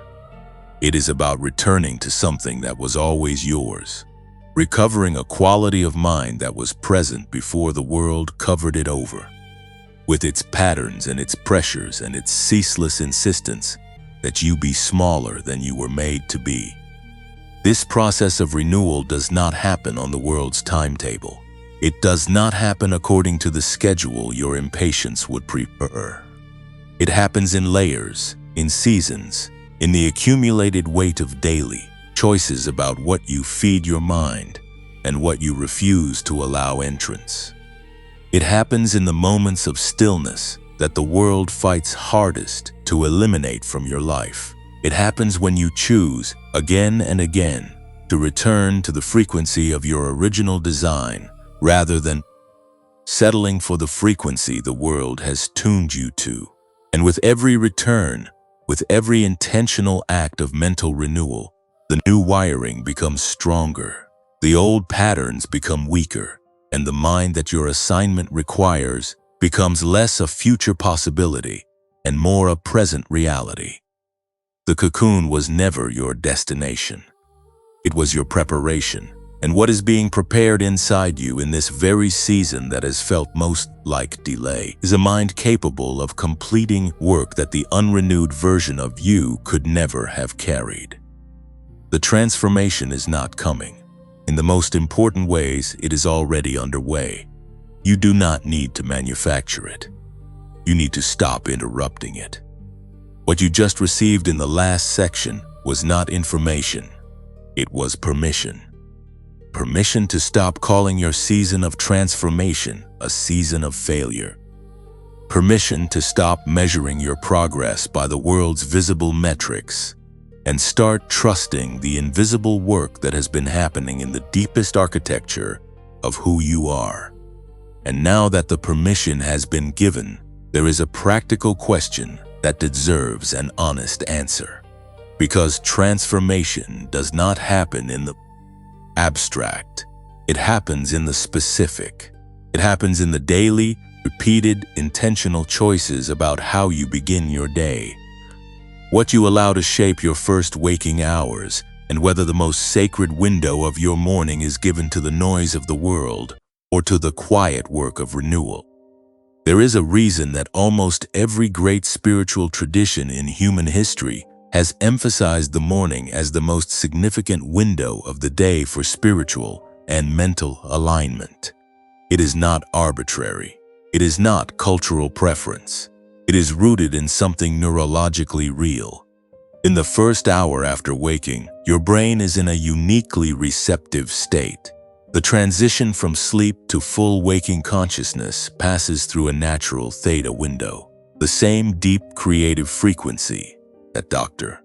It is about returning to something that was always yours, recovering a quality of mind that was present before the world covered it over, with its patterns and its pressures and its ceaseless insistence that you be smaller than you were made to be. This process of renewal does not happen on the world's timetable. It does not happen according to the schedule your impatience would prefer. It happens in layers, in seasons, in the accumulated weight of daily choices about what you feed your mind and what you refuse to allow entrance. It happens in the moments of stillness that the world fights hardest to eliminate from your life. It happens when you choose, again and again, to return to the frequency of your original design rather than settling for the frequency the world has tuned you to. And with every return, with every intentional act of mental renewal, the new wiring becomes stronger. The old patterns become weaker, and the mind that your assignment requires becomes less a future possibility and more a present reality. The cocoon was never your destination. It was your preparation, and what is being prepared inside you in this very season that has felt most like delay is a mind capable of completing work that the unrenewed version of you could never have carried. The transformation is not coming. In the most important ways, it is already underway. You do not need to manufacture it. You need to stop interrupting it. What you just received in the last section was not information. It was permission. Permission to stop calling your season of transformation a season of failure. Permission to stop measuring your progress by the world's visible metrics and start trusting the invisible work that has been happening in the deepest architecture of who you are. And now that the permission has been given, there is a practical question that deserves an honest answer. Because transformation does not happen in the abstract. It happens in the specific. It happens in the daily, repeated, intentional choices about how you begin your day. What you allow to shape your first waking hours, and whether the most sacred window of your morning is given to the noise of the world or to the quiet work of renewal. There is a reason that almost every great spiritual tradition in human history has emphasized the morning as the most significant window of the day for spiritual and mental alignment. It is not arbitrary. It is not cultural preference. It is rooted in something neurologically real. In the first hour after waking, your brain is in a uniquely receptive state. The transition from sleep to full waking consciousness passes through a natural theta window, the same deep creative frequency that Dr.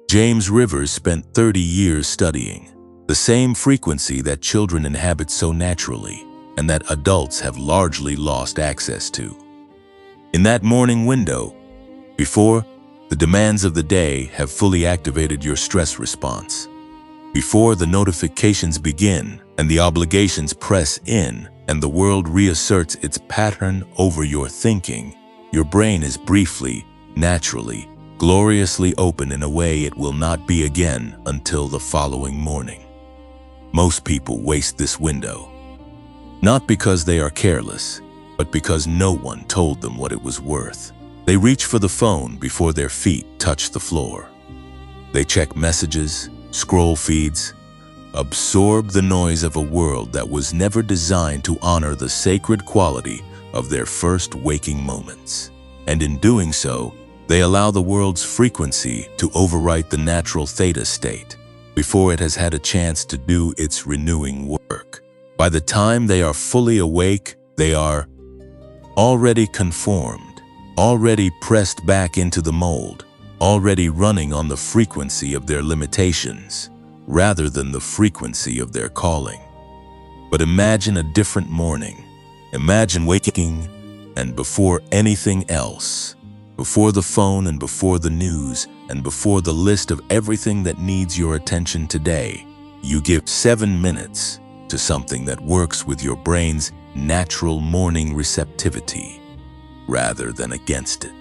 James Rivers spent 30 years studying, the same frequency that children inhabit so naturally and that adults have largely lost access to. In that morning window, before the demands of the day have fully activated your stress response, before the notifications begin and the obligations press in and the world reasserts its pattern over your thinking, your brain is briefly, naturally, gloriously open in a way it will not be again until the following morning. Most people waste this window, not because they are careless, but because no one told them what it was worth. They reach for the phone before their feet touch the floor. They check messages, scroll feeds, absorb the noise of a world that was never designed to honor the sacred quality of their first waking moments. And in doing so, they allow the world's frequency to overwrite the natural theta state before it has had a chance to do its renewing work. By the time they are fully awake, they are already conformed, already pressed back into the mold, already running on the frequency of their limitations, rather than the frequency of their calling. But imagine a different morning. Imagine waking, and before anything else, before the phone and before the news and before the list of everything that needs your attention today, you give 7 minutes to something that works with your brain's natural morning receptivity rather than against it.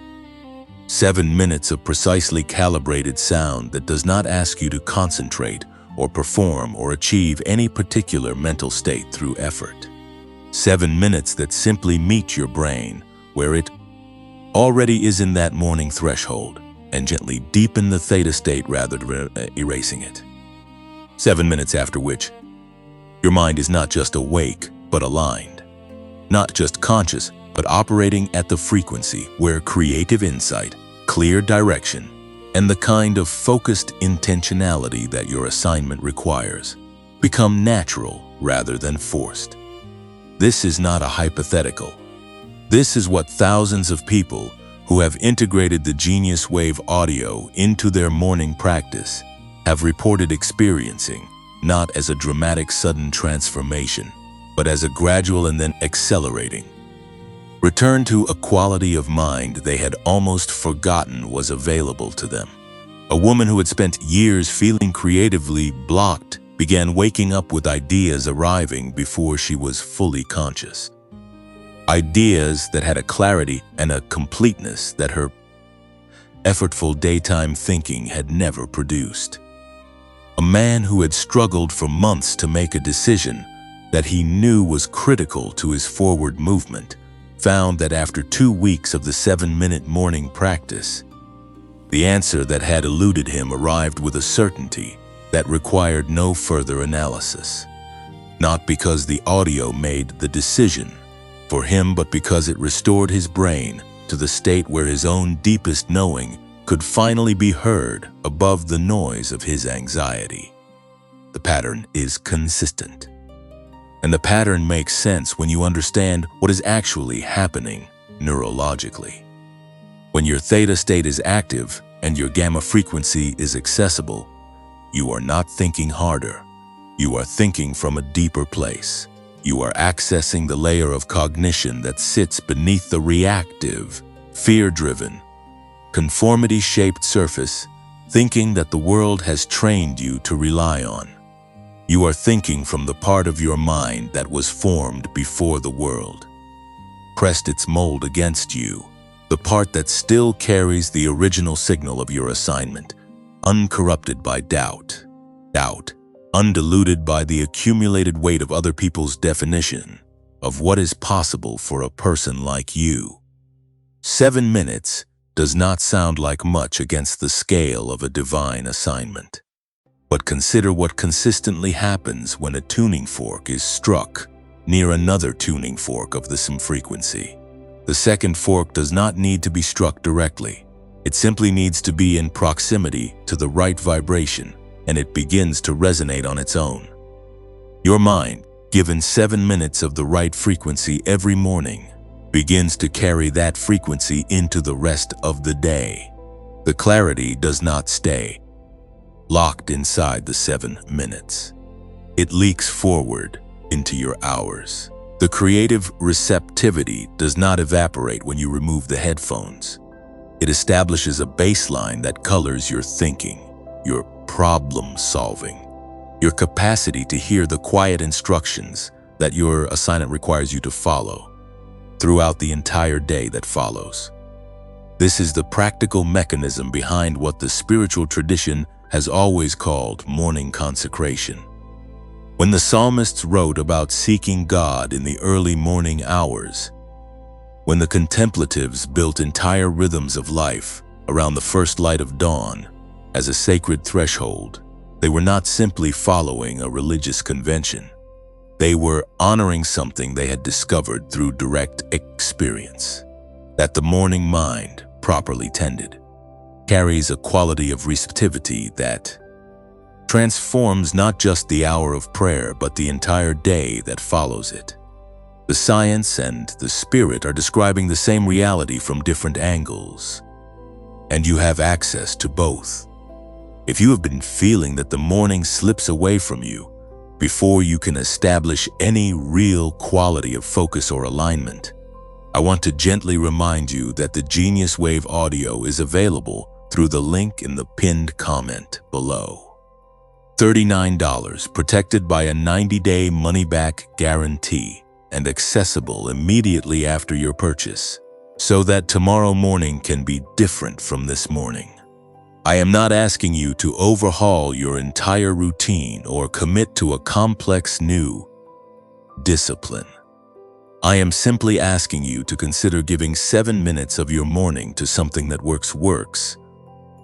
7 minutes of precisely calibrated sound that does not ask you to concentrate or perform or achieve any particular mental state through effort. 7 minutes that simply meet your brain where it already is in that morning threshold and gently deepen the theta state rather than erasing it. 7 minutes after which your mind is not just awake but aligned, not just conscious but operating at the frequency where creative insight, clear direction, and the kind of focused intentionality that your assignment requires become natural rather than forced. This is not a hypothetical. This is what thousands of people who have integrated the Genius Wave audio into their morning practice have reported experiencing, not as a dramatic sudden transformation, but as a gradual and then accelerating return to a quality of mind they had almost forgotten was available to them. A woman who had spent years feeling creatively blocked began waking up with ideas arriving before she was fully conscious. Ideas that had a clarity and a completeness that her effortful daytime thinking had never produced. A man who had struggled for months to make a decision that he knew was critical to his forward movement found that after 2 weeks of the 7-minute morning practice, the answer that had eluded him arrived with a certainty that required no further analysis. Not because the audio made the decision for him, but because it restored his brain to the state where his own deepest knowing could finally be heard above the noise of his anxiety. The pattern is consistent. And the pattern makes sense when you understand what is actually happening neurologically. When your theta state is active and your gamma frequency is accessible, you are not thinking harder. You are thinking from a deeper place. You are accessing the layer of cognition that sits beneath the reactive, fear-driven, conformity-shaped surface, thinking that the world has trained you to rely on. You are thinking from the part of your mind that was formed before the world pressed its mold against you, the part that still carries the original signal of your assignment, uncorrupted by doubt, undiluted by the accumulated weight of other people's definition of what is possible for a person like you. 7 minutes does not sound like much against the scale of a divine assignment. But consider what consistently happens when a tuning fork is struck near another tuning fork of the same frequency. The second fork does not need to be struck directly. It simply needs to be in proximity to the right vibration, and it begins to resonate on its own. Your mind, given 7 minutes of the right frequency every morning, begins to carry that frequency into the rest of the day. The clarity does not stay locked inside the 7 minutes. It leaks forward into your hours. The creative receptivity does not evaporate when you remove the headphones. It establishes a baseline that colors your thinking, your problem solving, your capacity to hear the quiet instructions that your assignment requires you to follow throughout the entire day that follows. This is the practical mechanism behind what the spiritual tradition has always called morning consecration. When the psalmists wrote about seeking God in the early morning hours, when the contemplatives built entire rhythms of life around the first light of dawn as a sacred threshold, they were not simply following a religious convention. They were honoring something they had discovered through direct experience, that the morning mind, properly tended, carries a quality of receptivity that transforms not just the hour of prayer, but the entire day that follows it. The science and the spirit are describing the same reality from different angles, and you have access to both. If you have been feeling that the morning slips away from you before you can establish any real quality of focus or alignment, I want to gently remind you that the Genius Wave audio is available through the link in the pinned comment below. $39, protected by a 90-day money-back guarantee and accessible immediately after your purchase, so that tomorrow morning can be different from this morning. I am not asking you to overhaul your entire routine or commit to a complex new discipline. I am simply asking you to consider giving 7 minutes of your morning to something that works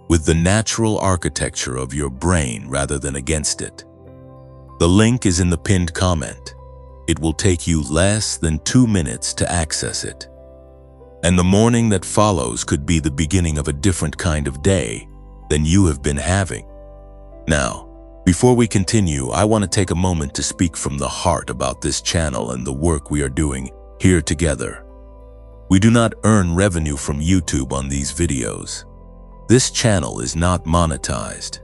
with the natural architecture of your brain rather than against it. The link is in the pinned comment. It will take you less than 2 minutes to access it. And the morning that follows could be the beginning of a different kind of day than you have been having. Now, before we continue, I want to take a moment to speak from the heart about this channel and the work we are doing here together. We do not earn revenue from YouTube on these videos. This channel is not monetized,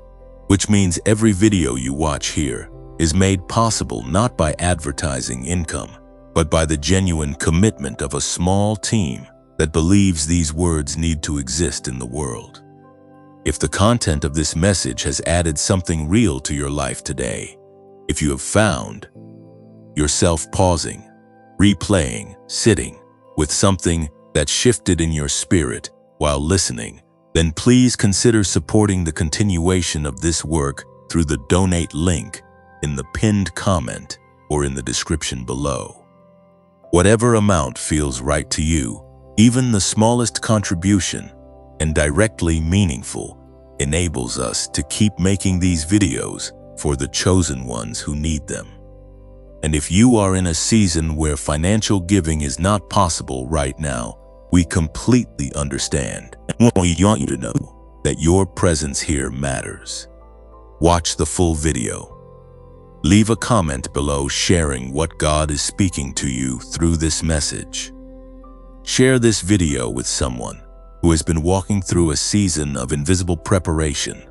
which means every video you watch here is made possible not by advertising income, but by the genuine commitment of a small team that believes these words need to exist in the world. If the content of this message has added something real to your life today, if you have found yourself pausing, replaying, sitting with something that shifted in your spirit while listening, then please consider supporting the continuation of this work through the donate link in the pinned comment or in the description below. Whatever amount feels right to you, even the smallest contribution, and directly meaningful, enables us to keep making these videos for the chosen ones who need them. And if you are in a season where financial giving is not possible right now, we completely understand. And we want you to know that your presence here matters. Watch the full video. Leave a comment below sharing what God is speaking to you through this message. Share this video with someone who has been walking through a season of invisible preparation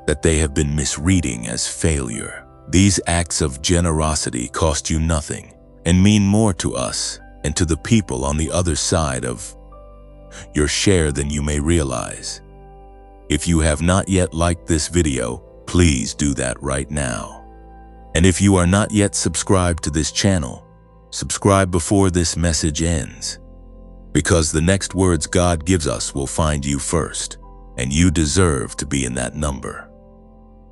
that they have been misreading as failure. These acts of generosity cost you nothing and mean more to us and to the people on the other side of your share than you may realize. If you have not yet liked this video, please do that right now. And if you are not yet subscribed to this channel, subscribe before this message ends, because the next words God gives us will find you first, and you deserve to be in that number.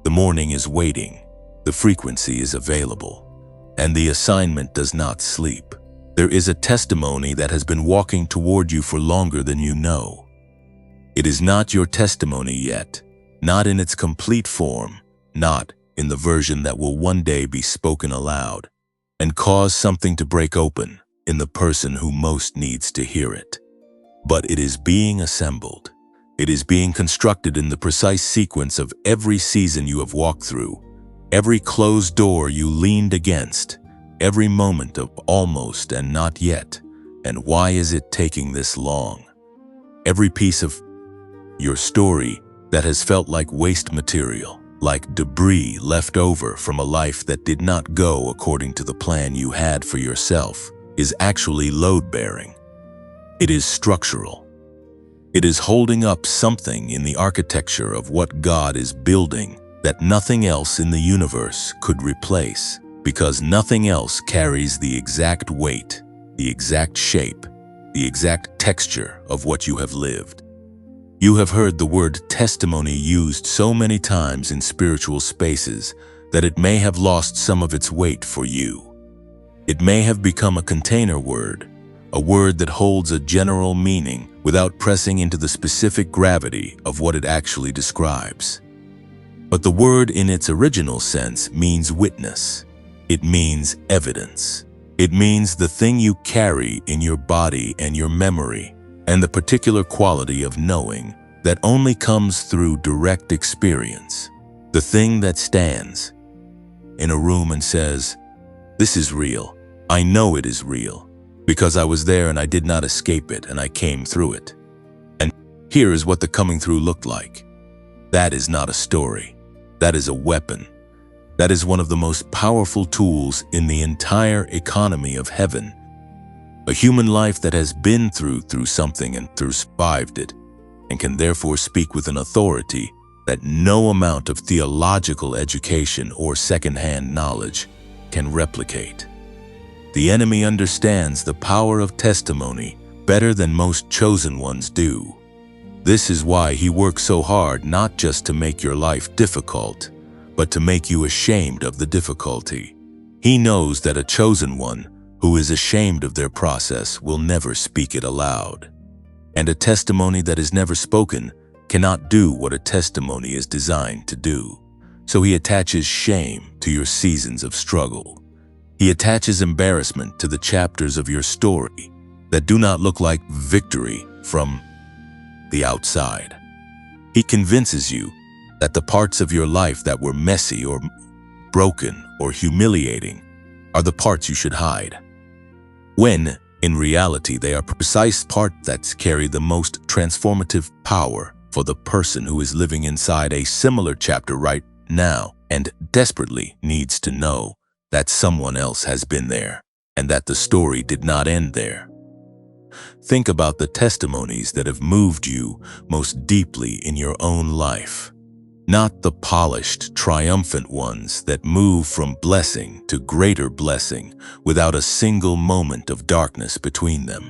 The morning is waiting, the frequency is available, and the assignment does not sleep. There is a testimony that has been walking toward you for longer than you know. It is not your testimony yet, not in its complete form, not in the version that will one day be spoken aloud and cause something to break open in the person who most needs to hear it. But it is being assembled. It is being constructed in the precise sequence of every season you have walked through, every closed door you leaned against, every moment of almost and not yet. And why is it taking this long? Every piece of your story that has felt like waste material, like debris left over from a life that did not go according to the plan you had for yourself, is actually load-bearing. It is structural. It is holding up something in the architecture of what God is building that nothing else in the universe could replace, because nothing else carries the exact weight, the exact shape, the exact texture of what you have lived. You have heard the word testimony used so many times in spiritual spaces that it may have lost some of its weight for you. It may have become a container word, a word that holds a general meaning without pressing into the specific gravity of what it actually describes. But the word in its original sense means witness. It means evidence. It means the thing you carry in your body and your memory, and the particular quality of knowing that only comes through direct experience. The thing that stands in a room and says, "This is real. I know it is real, because I was there and I did not escape it and I came through it. And here is what the coming through looked like." That is not a story. That is a weapon. That is one of the most powerful tools in the entire economy of heaven. A human life that has been through something and survived it, and can therefore speak with an authority that no amount of theological education or second-hand knowledge can replicate. The enemy understands the power of testimony better than most chosen ones do. This is why he works so hard not just to make your life difficult, but to make you ashamed of the difficulty. He knows that a chosen one who is ashamed of their process will never speak it aloud. And a testimony that is never spoken cannot do what a testimony is designed to do. So he attaches shame to your seasons of struggle. He attaches embarrassment to the chapters of your story that do not look like victory from the outside. He convinces you that the parts of your life that were messy or broken or humiliating are the parts you should hide, when in reality they are precise parts that carry the most transformative power for the person who is living inside a similar chapter right now and desperately needs to know that someone else has been there and that the story did not end there. Think about the testimonies that have moved you most deeply in your own life, not the polished, triumphant ones that move from blessing to greater blessing without a single moment of darkness between them.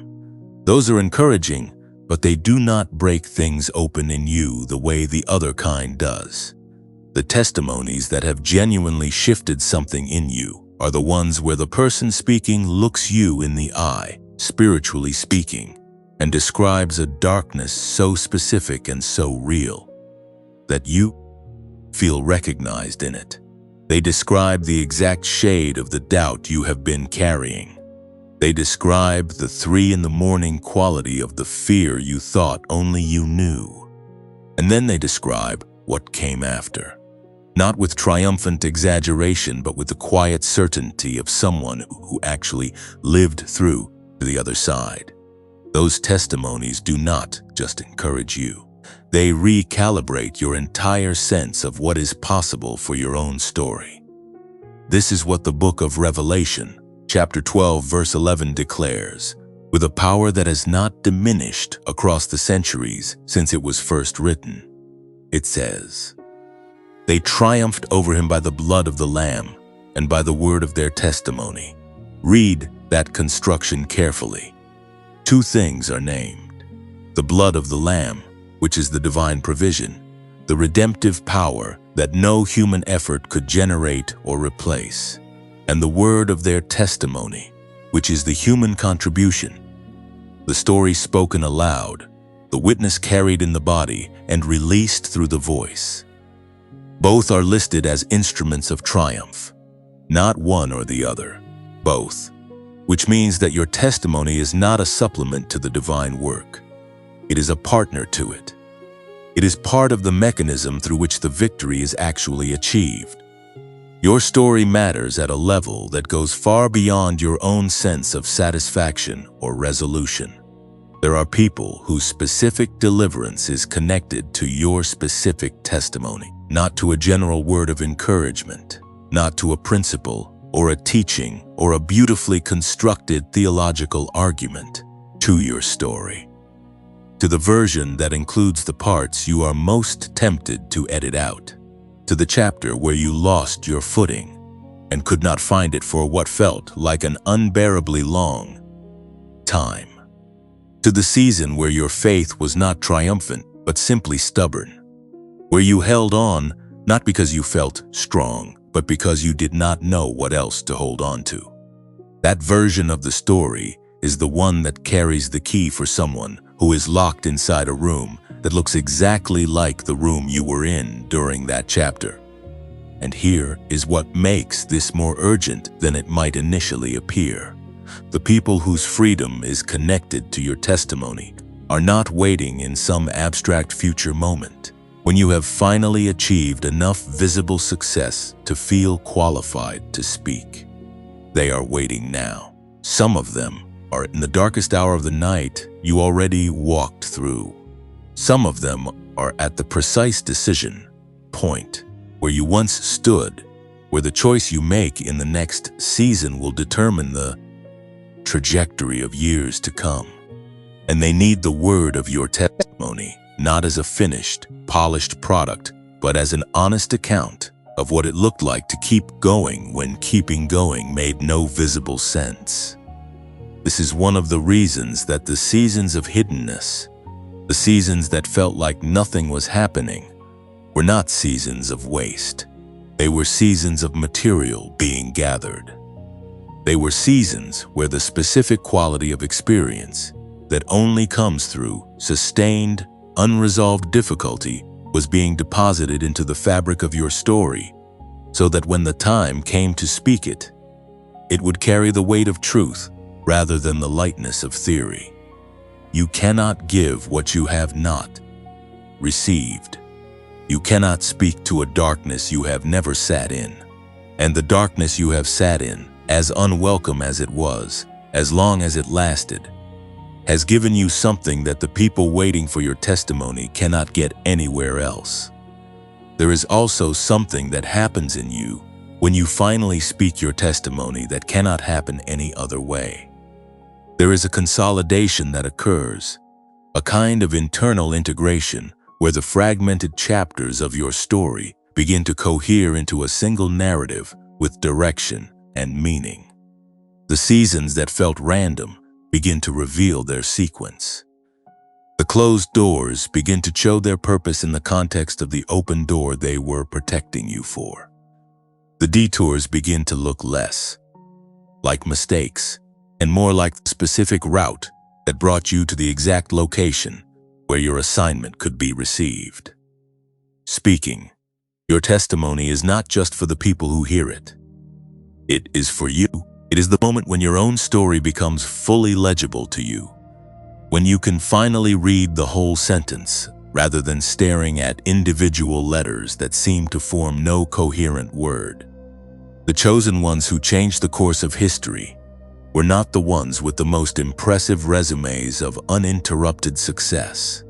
Those are encouraging, but they do not break things open in you the way the other kind does. The testimonies that have genuinely shifted something in you are the ones where the person speaking looks you in the eye, spiritually speaking, and describes a darkness so specific and so real that you feel recognized in it. They describe the exact shade of the doubt you have been carrying. They describe the 3 a.m. quality of the fear you thought only you knew. And then they describe what came after. Not with triumphant exaggeration, but with the quiet certainty of someone who actually lived through to the other side. Those testimonies do not just encourage you. They recalibrate your entire sense of what is possible for your own story. This is what the book of Revelation, chapter 12, verse 11 declares, with a power that has not diminished across the centuries since it was first written. It says, "They triumphed over him by the blood of the Lamb and by the word of their testimony." Read that construction carefully. Two things are named: the blood of the Lamb, which is the divine provision, the redemptive power that no human effort could generate or replace, and the word of their testimony, which is the human contribution, the story spoken aloud, the witness carried in the body and released through the voice. Both are listed as instruments of triumph, not one or the other, both, which means that your testimony is not a supplement to the divine work. It is a partner to it. It is part of the mechanism through which the victory is actually achieved. Your story matters at a level that goes far beyond your own sense of satisfaction or resolution. There are people whose specific deliverance is connected to your specific testimony, not to a general word of encouragement, not to a principle or a teaching or a beautifully constructed theological argument, to your story, to the version that includes the parts you are most tempted to edit out, to the chapter where you lost your footing and could not find it for what felt like an unbearably long time, to the season where your faith was not triumphant but simply stubborn, where you held on not because you felt strong, but because you did not know what else to hold on to. That version of the story is the one that carries the key for someone who is locked inside a room that looks exactly like the room you were in during that chapter. And here is what makes this more urgent than it might initially appear. The people whose freedom is connected to your testimony are not waiting in some abstract future moment, when you have finally achieved enough visible success to feel qualified to speak. They are waiting now. Some of them are in the darkest hour of the night you already walked through. Some of them are at the precise decision point where you once stood, where the choice you make in the next season will determine the trajectory of years to come. And they need the word of your testimony, not as a finished, polished product, but as an honest account of what it looked like to keep going when keeping going made no visible sense. This is one of the reasons that the seasons of hiddenness, the seasons that felt like nothing was happening, were not seasons of waste. They were seasons of material being gathered. They were seasons where the specific quality of experience that only comes through sustained, unresolved difficulty was being deposited into the fabric of your story, so that when the time came to speak it, it would carry the weight of truth rather than the lightness of theory. You cannot give what you have not received. You cannot speak to a darkness you have never sat in. And the darkness you have sat in, as unwelcome as it was, as long as it lasted, has given you something that the people waiting for your testimony cannot get anywhere else. There is also something that happens in you when you finally speak your testimony that cannot happen any other way. There is a consolidation that occurs, a kind of internal integration where the fragmented chapters of your story begin to cohere into a single narrative with direction and meaning. The seasons that felt random begin to reveal their sequence. The closed doors begin to show their purpose in the context of the open door they were protecting you for. The detours begin to look less like mistakes and more like the specific route that brought you to the exact location where your assignment could be received. Speaking, your testimony is not just for the people who hear it. It is for you. It is the moment when your own story becomes fully legible to you, when you can finally read the whole sentence rather than staring at individual letters that seem to form no coherent word. The chosen ones who changed the course of history were not the ones with the most impressive resumes of uninterrupted success.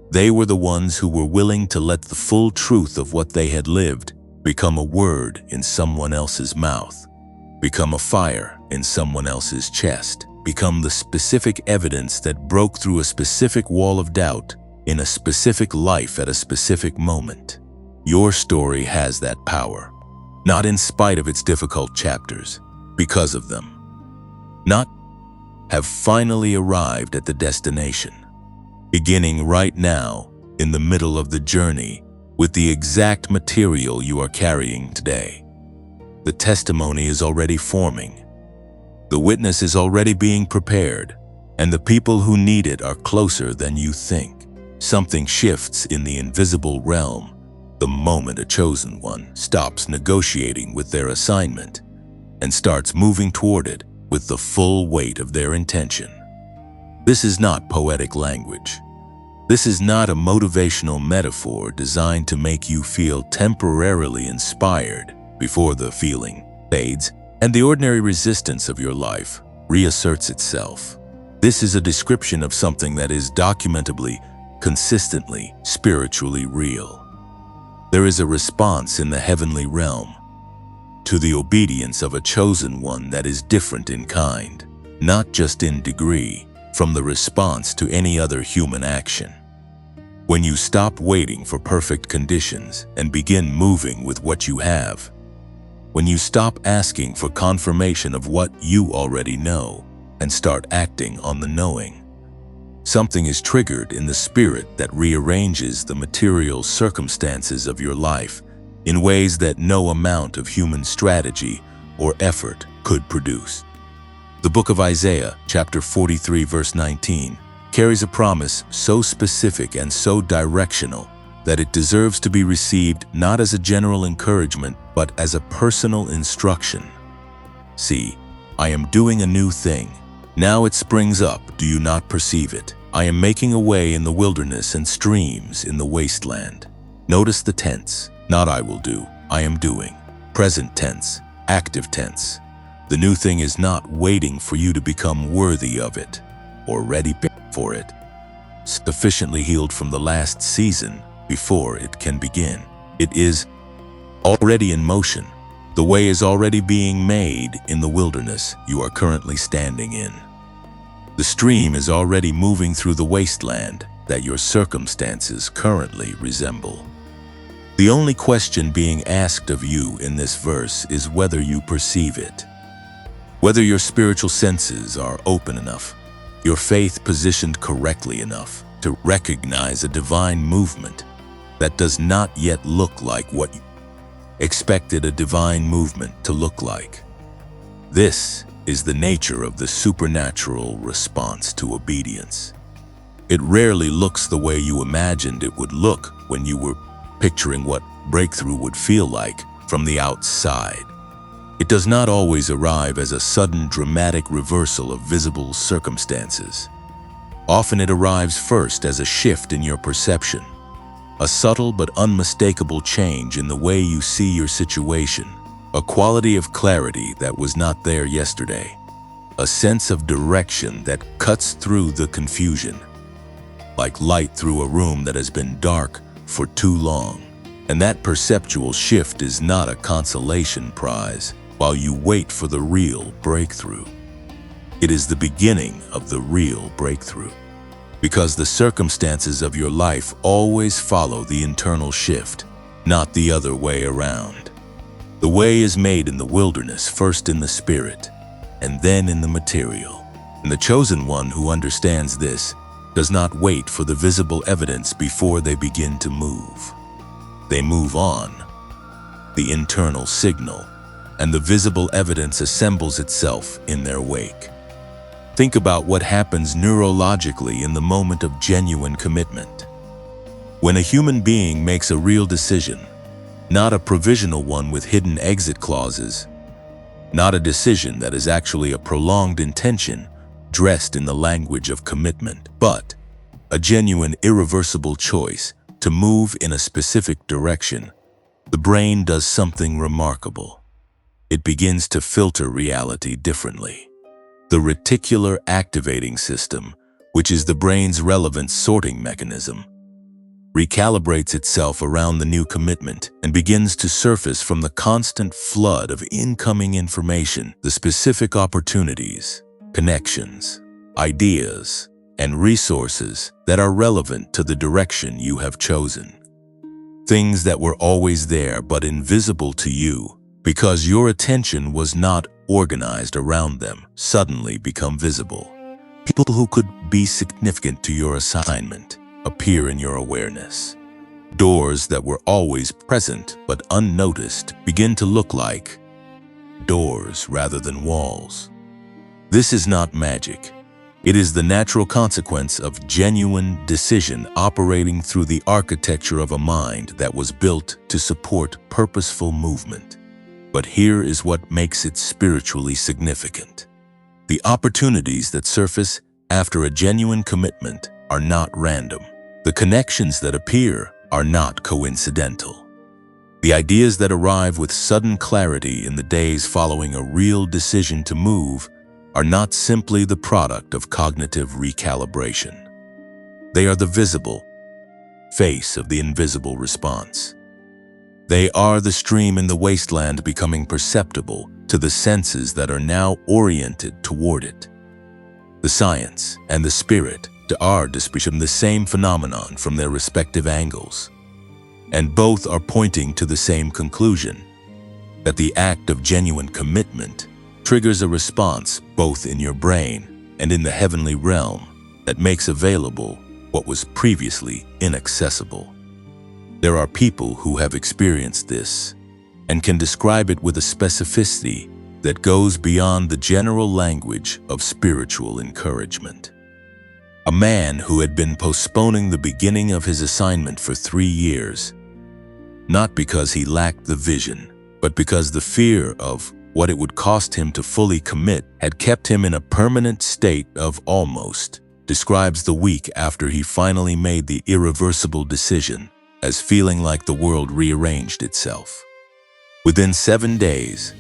They were the ones who were willing to let the full truth of what they had lived become a word in someone else's mouth, become a fire in someone else's chest, become the specific evidence that broke through a specific wall of doubt in a specific life at a specific moment. Your story has that power, not in spite of its difficult chapters, because of them. Not have finally arrived at the destination, beginning right now in the middle of the journey with the exact material you are carrying today. The testimony is already forming. The witness is already being prepared, and the people who need it are closer than you think. Something shifts in the invisible realm the moment a chosen one stops negotiating with their assignment and starts moving toward it with the full weight of their intention. This is not poetic language. This is not a motivational metaphor designed to make you feel temporarily inspired before the feeling fades and the ordinary resistance of your life reasserts itself. This is a description of something that is documentably, consistently, spiritually real. There is a response in the heavenly realm to the obedience of a chosen one that is different in kind, not just in degree, from the response to any other human action. When you stop waiting for perfect conditions and begin moving with what you have, when you stop asking for confirmation of what you already know and start acting on the knowing, something is triggered in the spirit that rearranges the material circumstances of your life in ways that no amount of human strategy or effort could produce. The book of Isaiah, chapter 43, verse 19, carries a promise so specific and so directional that it deserves to be received not as a general encouragement, but as a personal instruction. See, I am doing a new thing. Now it springs up, do you not perceive it? I am making a way in the wilderness and streams in the wasteland. Notice the tense, not I will do, I am doing. Present tense, active tense. The new thing is not waiting for you to become worthy of it or ready for it, sufficiently healed from the last season before it can begin. It is already in motion. The way is already being made in the wilderness you are currently standing in. The stream is already moving through the wasteland that your circumstances currently resemble. The only question being asked of you in this verse is whether you perceive it, whether your spiritual senses are open enough, your faith positioned correctly enough to recognize a divine movement that does not yet look like what you expected a divine movement to look like. This is the nature of the supernatural response to obedience. It rarely looks the way you imagined it would look when you were picturing what breakthrough would feel like from the outside. It does not always arrive as a sudden dramatic reversal of visible circumstances. Often it arrives first as a shift in your perception, a subtle but unmistakable change in the way you see your situation, a quality of clarity that was not there yesterday, a sense of direction that cuts through the confusion, like light through a room that has been dark for too long. And that perceptual shift is not a consolation prize while you wait for the real breakthrough. It is the beginning of the real breakthrough, because the circumstances of your life always follow the internal shift, not the other way around. The way is made in the wilderness, first in the spirit, and then in the material. And the chosen one who understands this does not wait for the visible evidence before they begin to move. They move on, the internal signal, and the visible evidence assembles itself in their wake. Think about what happens neurologically in the moment of genuine commitment. When a human being makes a real decision, not a provisional one with hidden exit clauses, not a decision that is actually a prolonged intention dressed in the language of commitment, but a genuine, irreversible choice to move in a specific direction, the brain does something remarkable. It begins to filter reality differently. The reticular activating system, which is the brain's relevant sorting mechanism, recalibrates itself around the new commitment and begins to surface from the constant flood of incoming information the specific opportunities, connections, ideas, and resources that are relevant to the direction you have chosen. Things that were always there but invisible to you because your attention was not organized around them suddenly become visible. People who could be significant to your assignment appear in your awareness. Doors that were always present but unnoticed begin to look like doors rather than walls. This is not magic. It is the natural consequence of genuine decision operating through the architecture of a mind that was built to support purposeful movement. But here is what makes it spiritually significant. The opportunities that surface after a genuine commitment are not random. The connections that appear are not coincidental. The ideas that arrive with sudden clarity in the days following a real decision to move are not simply the product of cognitive recalibration. They are the visible face of the invisible response. They are the stream in the wasteland becoming perceptible to the senses that are now oriented toward it. The science and the spirit are describing the same phenomenon from their respective angles, and both are pointing to the same conclusion, that the act of genuine commitment triggers a response both in your brain and in the heavenly realm that makes available what was previously inaccessible. There are people who have experienced this and can describe it with a specificity that goes beyond the general language of spiritual encouragement. A man who had been postponing the beginning of his assignment for 3 years, not because he lacked the vision, but because the fear of what it would cost him to fully commit had kept him in a permanent state of almost, describes the week after he finally made the irreversible decision as feeling like the world rearranged itself. Within 7 days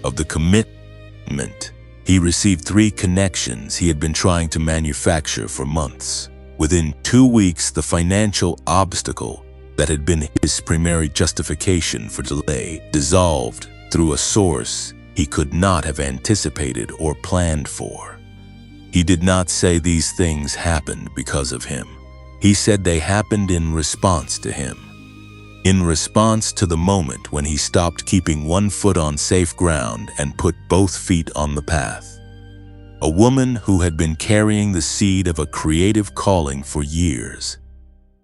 of the commitment, he received 3 connections he had been trying to manufacture for months. Within 2 weeks, the financial obstacle that had been his primary justification for delay dissolved through a source he could not have anticipated or planned for. He did not say these things happened because of him. He said they happened in response to him. In response to the moment when he stopped keeping one foot on safe ground and put both feet on the path. A woman who had been carrying the seed of a creative calling for years,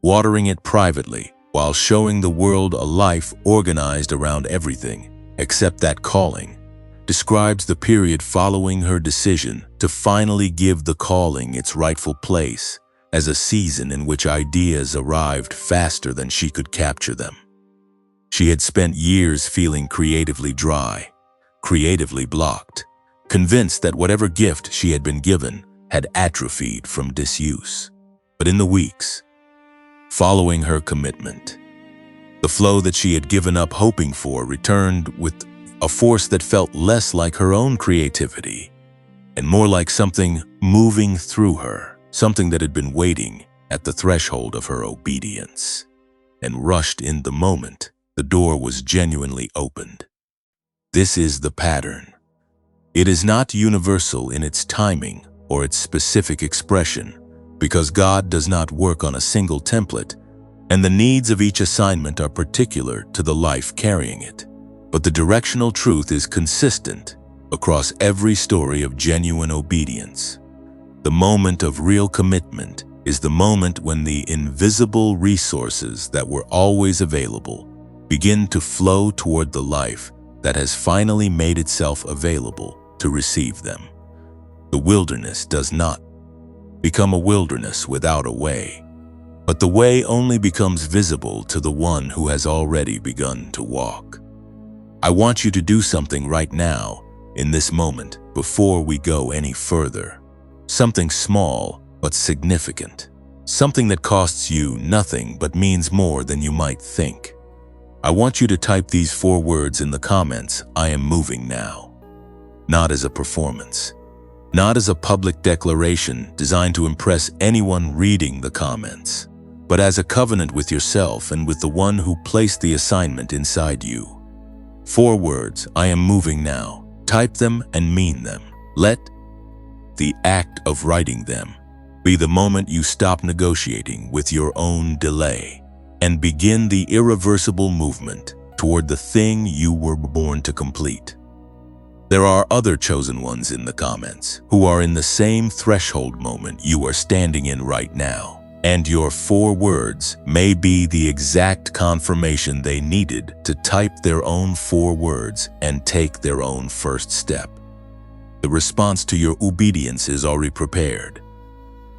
watering it privately while showing the world a life organized around everything except that calling, describes the period following her decision to finally give the calling its rightful place as a season in which ideas arrived faster than she could capture them. She had spent years feeling creatively dry, creatively blocked, convinced that whatever gift she had been given had atrophied from disuse. But in the weeks following her commitment, the flow that she had given up hoping for returned with a force that felt less like her own creativity and more like something moving through her. Something that had been waiting at the threshold of her obedience and rushed in the moment the door was genuinely opened. This is the pattern. It is not universal in its timing or its specific expression because God does not work on a single template and the needs of each assignment are particular to the life carrying it. But the directional truth is consistent across every story of genuine obedience. The moment of real commitment is the moment when the invisible resources that were always available begin to flow toward the life that has finally made itself available to receive them. The wilderness does not become a wilderness without a way, but the way only becomes visible to the one who has already begun to walk. I want you to do something right now, in this moment, before we go any further. Something small but significant. Something that costs you nothing but means more than you might think. I want you to type these 4 words in the comments. I am moving now. Not as a performance, not as a public declaration designed to impress anyone reading the comments, but as a covenant with yourself and with the one who placed the assignment inside you. 4 words, I am moving now. Type them and mean them. Let the act of writing them be the moment you stop negotiating with your own delay and begin the irreversible movement toward the thing you were born to complete. There are other chosen ones in the comments who are in the same threshold moment you are standing in right now, and your 4 words may be the exact confirmation they needed to type their own 4 words and take their own first step. The response to your obedience is already prepared.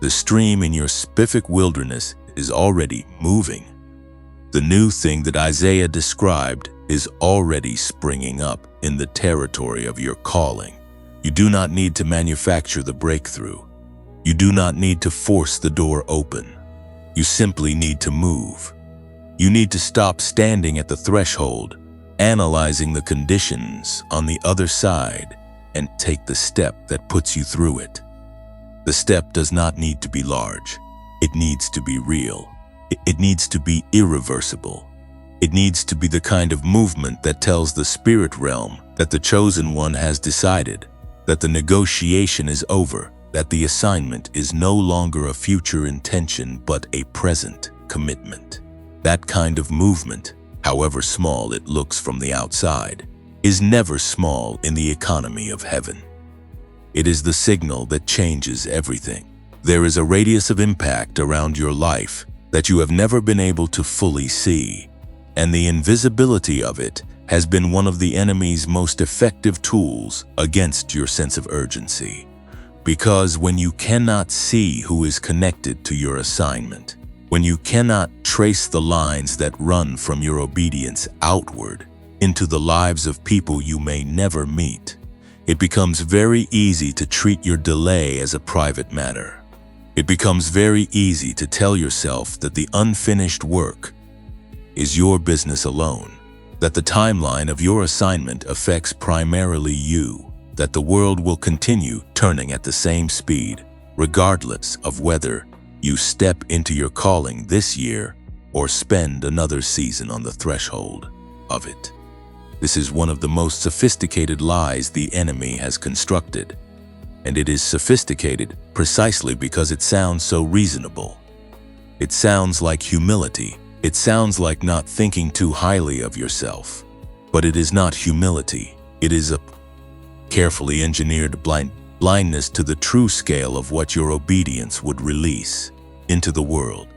The stream in your specific wilderness is already moving. The new thing that Isaiah described is already springing up in the territory of your calling. You do not need to manufacture the breakthrough. You do not need to force the door open. You simply need to move. You need to stop standing at the threshold, analyzing the conditions on the other side, and take the step that puts you through it. The step does not need to be large. It needs to be real. It needs to be irreversible. It needs to be the kind of movement that tells the spirit realm that the chosen one has decided, that the negotiation is over, that the assignment is no longer a future intention but a present commitment. That kind of movement, however small it looks from the outside, is never small in the economy of heaven. It is the signal that changes everything. There is a radius of impact around your life that you have never been able to fully see, and the invisibility of it has been one of the enemy's most effective tools against your sense of urgency. Because when you cannot see who is connected to your assignment, when you cannot trace the lines that run from your obedience outward into the lives of people you may never meet, it becomes very easy to treat your delay as a private matter. It becomes very easy to tell yourself that the unfinished work is your business alone, that the timeline of your assignment affects primarily you, that the world will continue turning at the same speed, regardless of whether you step into your calling this year or spend another season on the threshold of it. This is one of the most sophisticated lies the enemy has constructed, and it is sophisticated precisely because it sounds so reasonable. It sounds like humility. It sounds like not thinking too highly of yourself. But it is not humility. It is a carefully engineered blindness to the true scale of what your obedience would release into the world.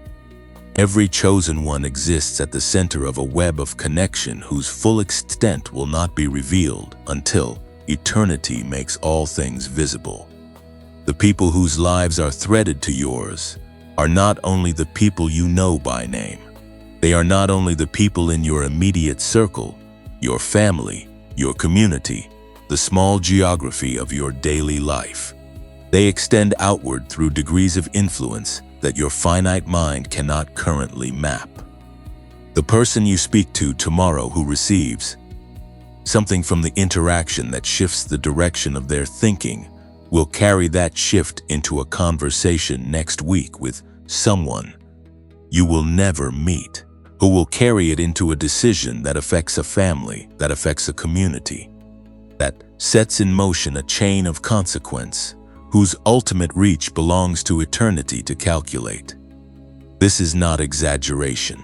Every chosen one exists at the center of a web of connection whose full extent will not be revealed until eternity makes all things visible. The people whose lives are threaded to yours are not only the people you know by name. They are not only the people in your immediate circle, your family, your community, the small geography of your daily life. They extend outward through degrees of influence that your finite mind cannot currently map. The person you speak to tomorrow who receives something from the interaction that shifts the direction of their thinking will carry that shift into a conversation next week with someone you will never meet, who will carry it into a decision that affects a family, that affects a community, that sets in motion a chain of consequence whose ultimate reach belongs to eternity to calculate. This is not exaggeration.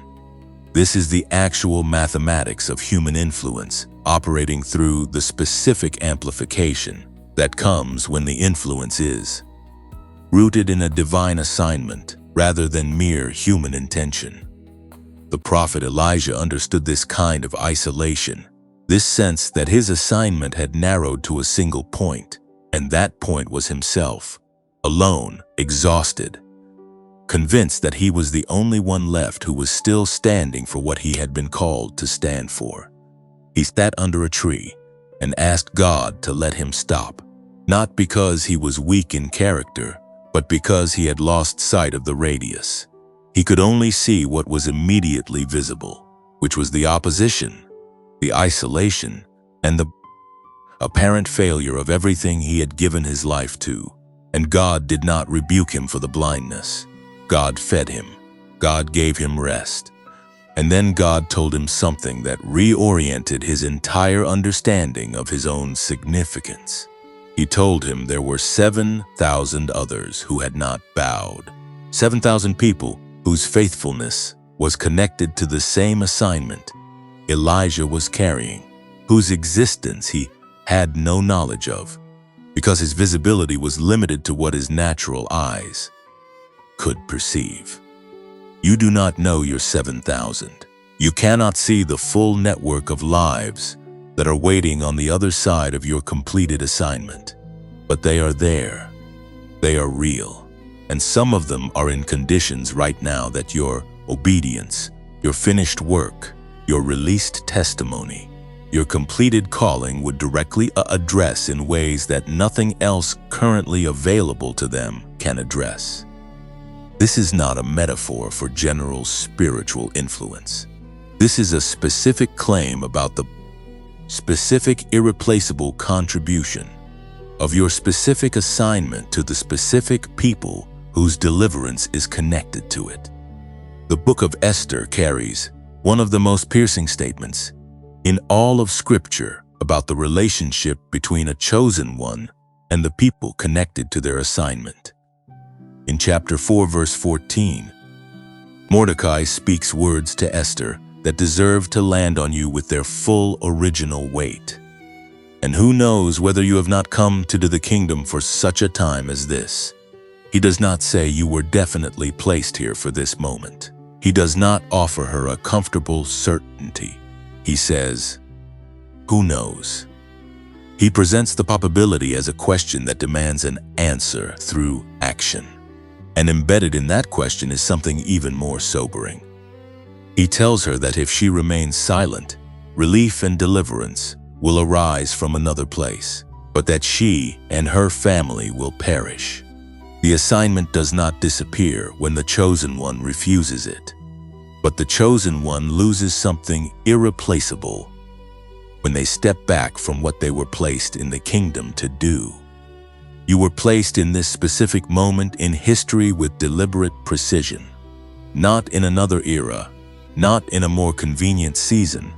This is the actual mathematics of human influence operating through the specific amplification that comes when the influence is rooted in a divine assignment rather than mere human intention. The prophet Elijah understood this kind of isolation, this sense that his assignment had narrowed to a single point, and that point was himself, alone, exhausted, convinced that he was the only one left who was still standing for what he had been called to stand for. He sat under a tree and asked God to let him stop, not because he was weak in character, but because he had lost sight of the radius. He could only see what was immediately visible, which was the opposition, the isolation, and the apparent failure of everything he had given his life to. And God did not rebuke him for the blindness. God fed him. God gave him rest. And then God told him something that reoriented his entire understanding of his own significance. He told him there were 7,000 others who had not bowed. 7,000 people whose faithfulness was connected to the same assignment Elijah was carrying, whose existence he had no knowledge of, because his visibility was limited to what his natural eyes could perceive. You do not know your 7,000. You cannot see the full network of lives that are waiting on the other side of your completed assignment. But they are there. They are real. And some of them are in conditions right now that your obedience, your finished work, your released testimony, your completed calling would directly address in ways that nothing else currently available to them can address. This is not a metaphor for general spiritual influence. This is a specific claim about the specific irreplaceable contribution of your specific assignment to the specific people whose deliverance is connected to it. The book of Esther carries one of the most piercing statements in all of Scripture about the relationship between a chosen one and the people connected to their assignment. In chapter 4, verse 14, Mordecai speaks words to Esther that deserve to land on you with their full original weight. And who knows whether you have not come to the kingdom for such a time as this. He does not say you were definitely placed here for this moment. He does not offer her a comfortable certainty. He says, who knows? He presents the probability as a question that demands an answer through action. And embedded in that question is something even more sobering. He tells her that if she remains silent, relief and deliverance will arise from another place, but that she and her family will perish. The assignment does not disappear when the chosen one refuses it, but the chosen one loses something irreplaceable when they step back from what they were placed in the kingdom to do. You were placed in this specific moment in history with deliberate precision, not in another era, not in a more convenient season,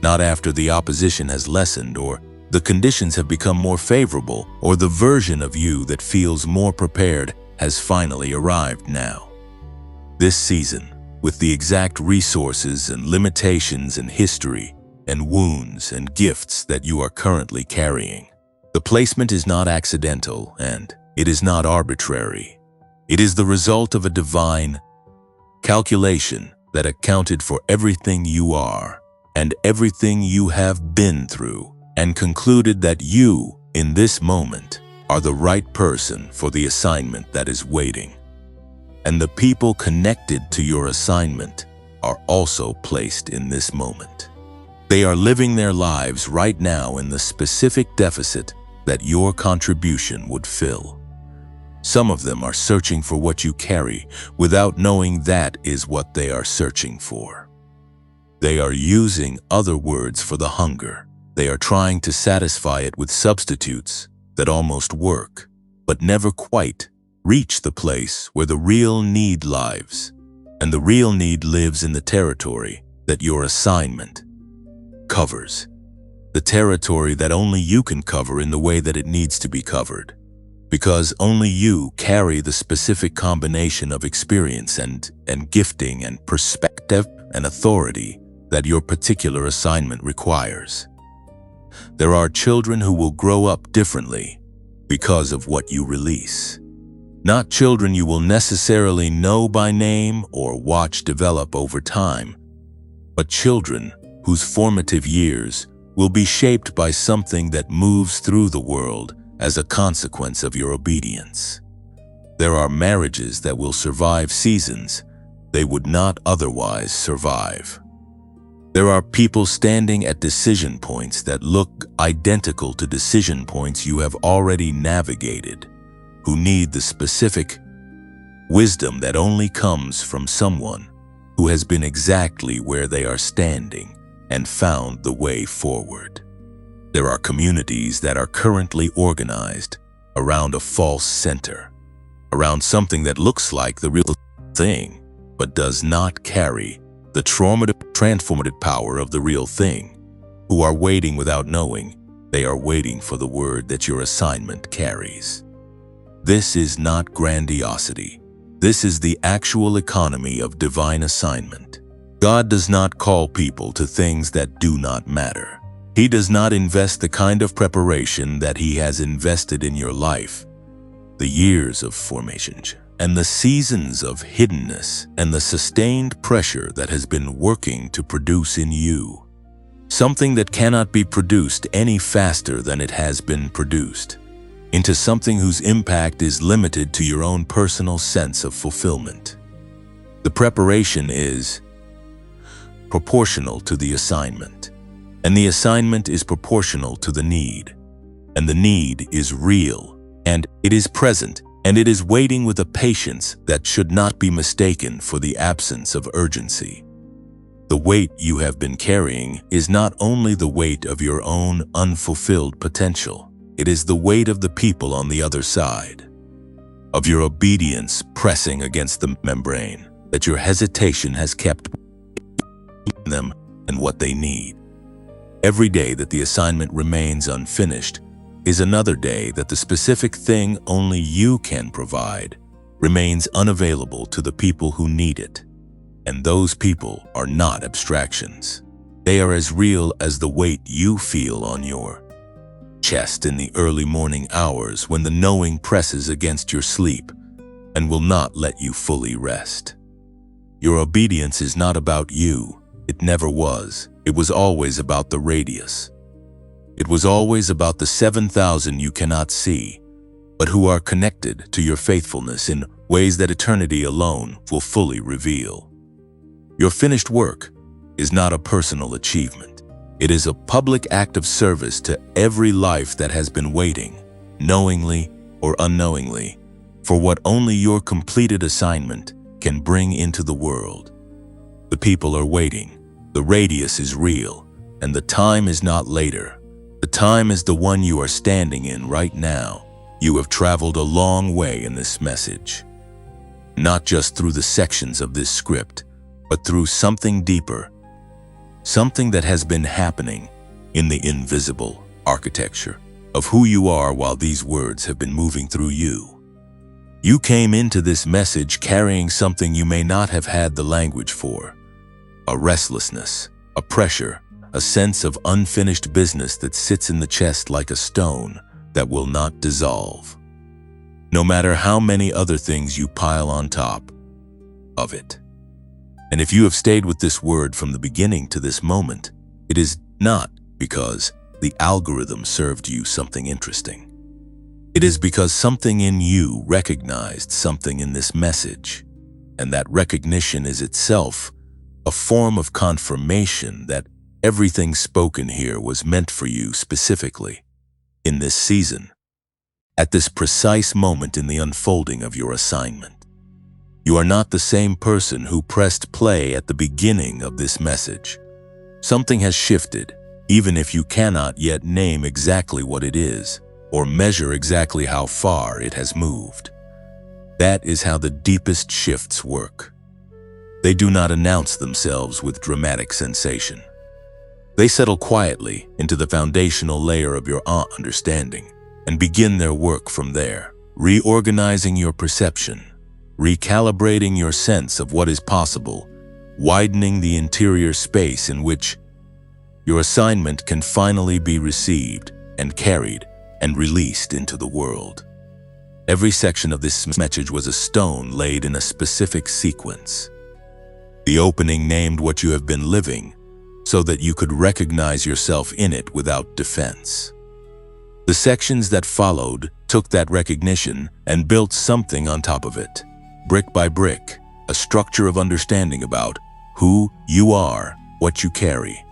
not after the opposition has lessened or the conditions have become more favorable or the version of you that feels more prepared has finally arrived now. This season, with the exact resources and limitations and history and wounds and gifts that you are currently carrying, the placement is not accidental and it is not arbitrary. It is the result of a divine calculation that accounted for everything you are and everything you have been through and concluded that you, in this moment, are the right person for the assignment that is waiting. And the people connected to your assignment are also placed in this moment. They are living their lives right now in the specific deficit that your contribution would fill. Some of them are searching for what you carry without knowing that is what they are searching for. They are using other words for the hunger. They are trying to satisfy it with substitutes that almost work, but never quite reach the place where the real need lives. And the real need lives in the territory that your assignment covers. The territory that only you can cover in the way that it needs to be covered. Because only you carry the specific combination of experience and gifting and perspective and authority that your particular assignment requires. There are children who will grow up differently because of what you release. Not children you will necessarily know by name or watch develop over time, but children whose formative years will be shaped by something that moves through the world as a consequence of your obedience. There are marriages that will survive seasons they would not otherwise survive. There are people standing at decision points that look identical to decision points you have already navigated, who need the specific wisdom that only comes from someone who has been exactly where they are standing and found the way forward. There are communities that are currently organized around a false center, around something that looks like the real thing, but does not carry the transformative power of the real thing, who are waiting without knowing they are waiting for the word that your assignment carries. This is not grandiosity. This is the actual economy of divine assignment. God does not call people to things that do not matter. He does not invest the kind of preparation that He has invested in your life, the years of formation, and the seasons of hiddenness, and the sustained pressure that has been working to produce in you something that cannot be produced any faster than it has been produced, into something whose impact is limited to your own personal sense of fulfillment. The preparation is proportional to the assignment, and the assignment is proportional to the need, and the need is real, and it is present, and it is waiting with a patience that should not be mistaken for the absence of urgency. The weight you have been carrying is not only the weight of your own unfulfilled potential, it is the weight of the people on the other side, of your obedience pressing against the membrane that your hesitation has kept them and what they need. Every day that the assignment remains unfinished is another day that the specific thing only you can provide remains unavailable to the people who need it. And those people are not abstractions. They are as real as the weight you feel on your chest in the early morning hours when the knowing presses against your sleep and will not let you fully rest. Your obedience is not about you. It never was. It was always about the radius. It was always about the 7,000 you cannot see, but who are connected to your faithfulness in ways that eternity alone will fully reveal. Your finished work is not a personal achievement. It is a public act of service to every life that has been waiting, knowingly or unknowingly, for what only your completed assignment can bring into the world. The people are waiting. The radius is real, and the time is not later. The time is the one you are standing in right now. You have traveled a long way in this message, not just through the sections of this script, but through something deeper, something that has been happening in the invisible architecture of who you are while these words have been moving through you. You came into this message carrying something you may not have had the language for, a restlessness, a pressure, a sense of unfinished business that sits in the chest like a stone that will not dissolve, no matter how many other things you pile on top of it. And if you have stayed with this word from the beginning to this moment, it is not because the algorithm served you something interesting. It is because something in you recognized something in this message, and that recognition is itself a form of confirmation that everything spoken here was meant for you specifically, in this season, at this precise moment in the unfolding of your assignment. You are not the same person who pressed play at the beginning of this message. Something has shifted, even if you cannot yet name exactly what it is or measure exactly how far it has moved. That is how the deepest shifts work. They do not announce themselves with dramatic sensation. They settle quietly into the foundational layer of your understanding and begin their work from there, reorganizing your perception, recalibrating your sense of what is possible, widening the interior space in which your assignment can finally be received and carried and released into the world. Every section of this message was a stone laid in a specific sequence. The opening named what you have been living so that you could recognize yourself in it without defense. The sections that followed took that recognition and built something on top of it. Brick by brick, a structure of understanding about who you are, what you carry,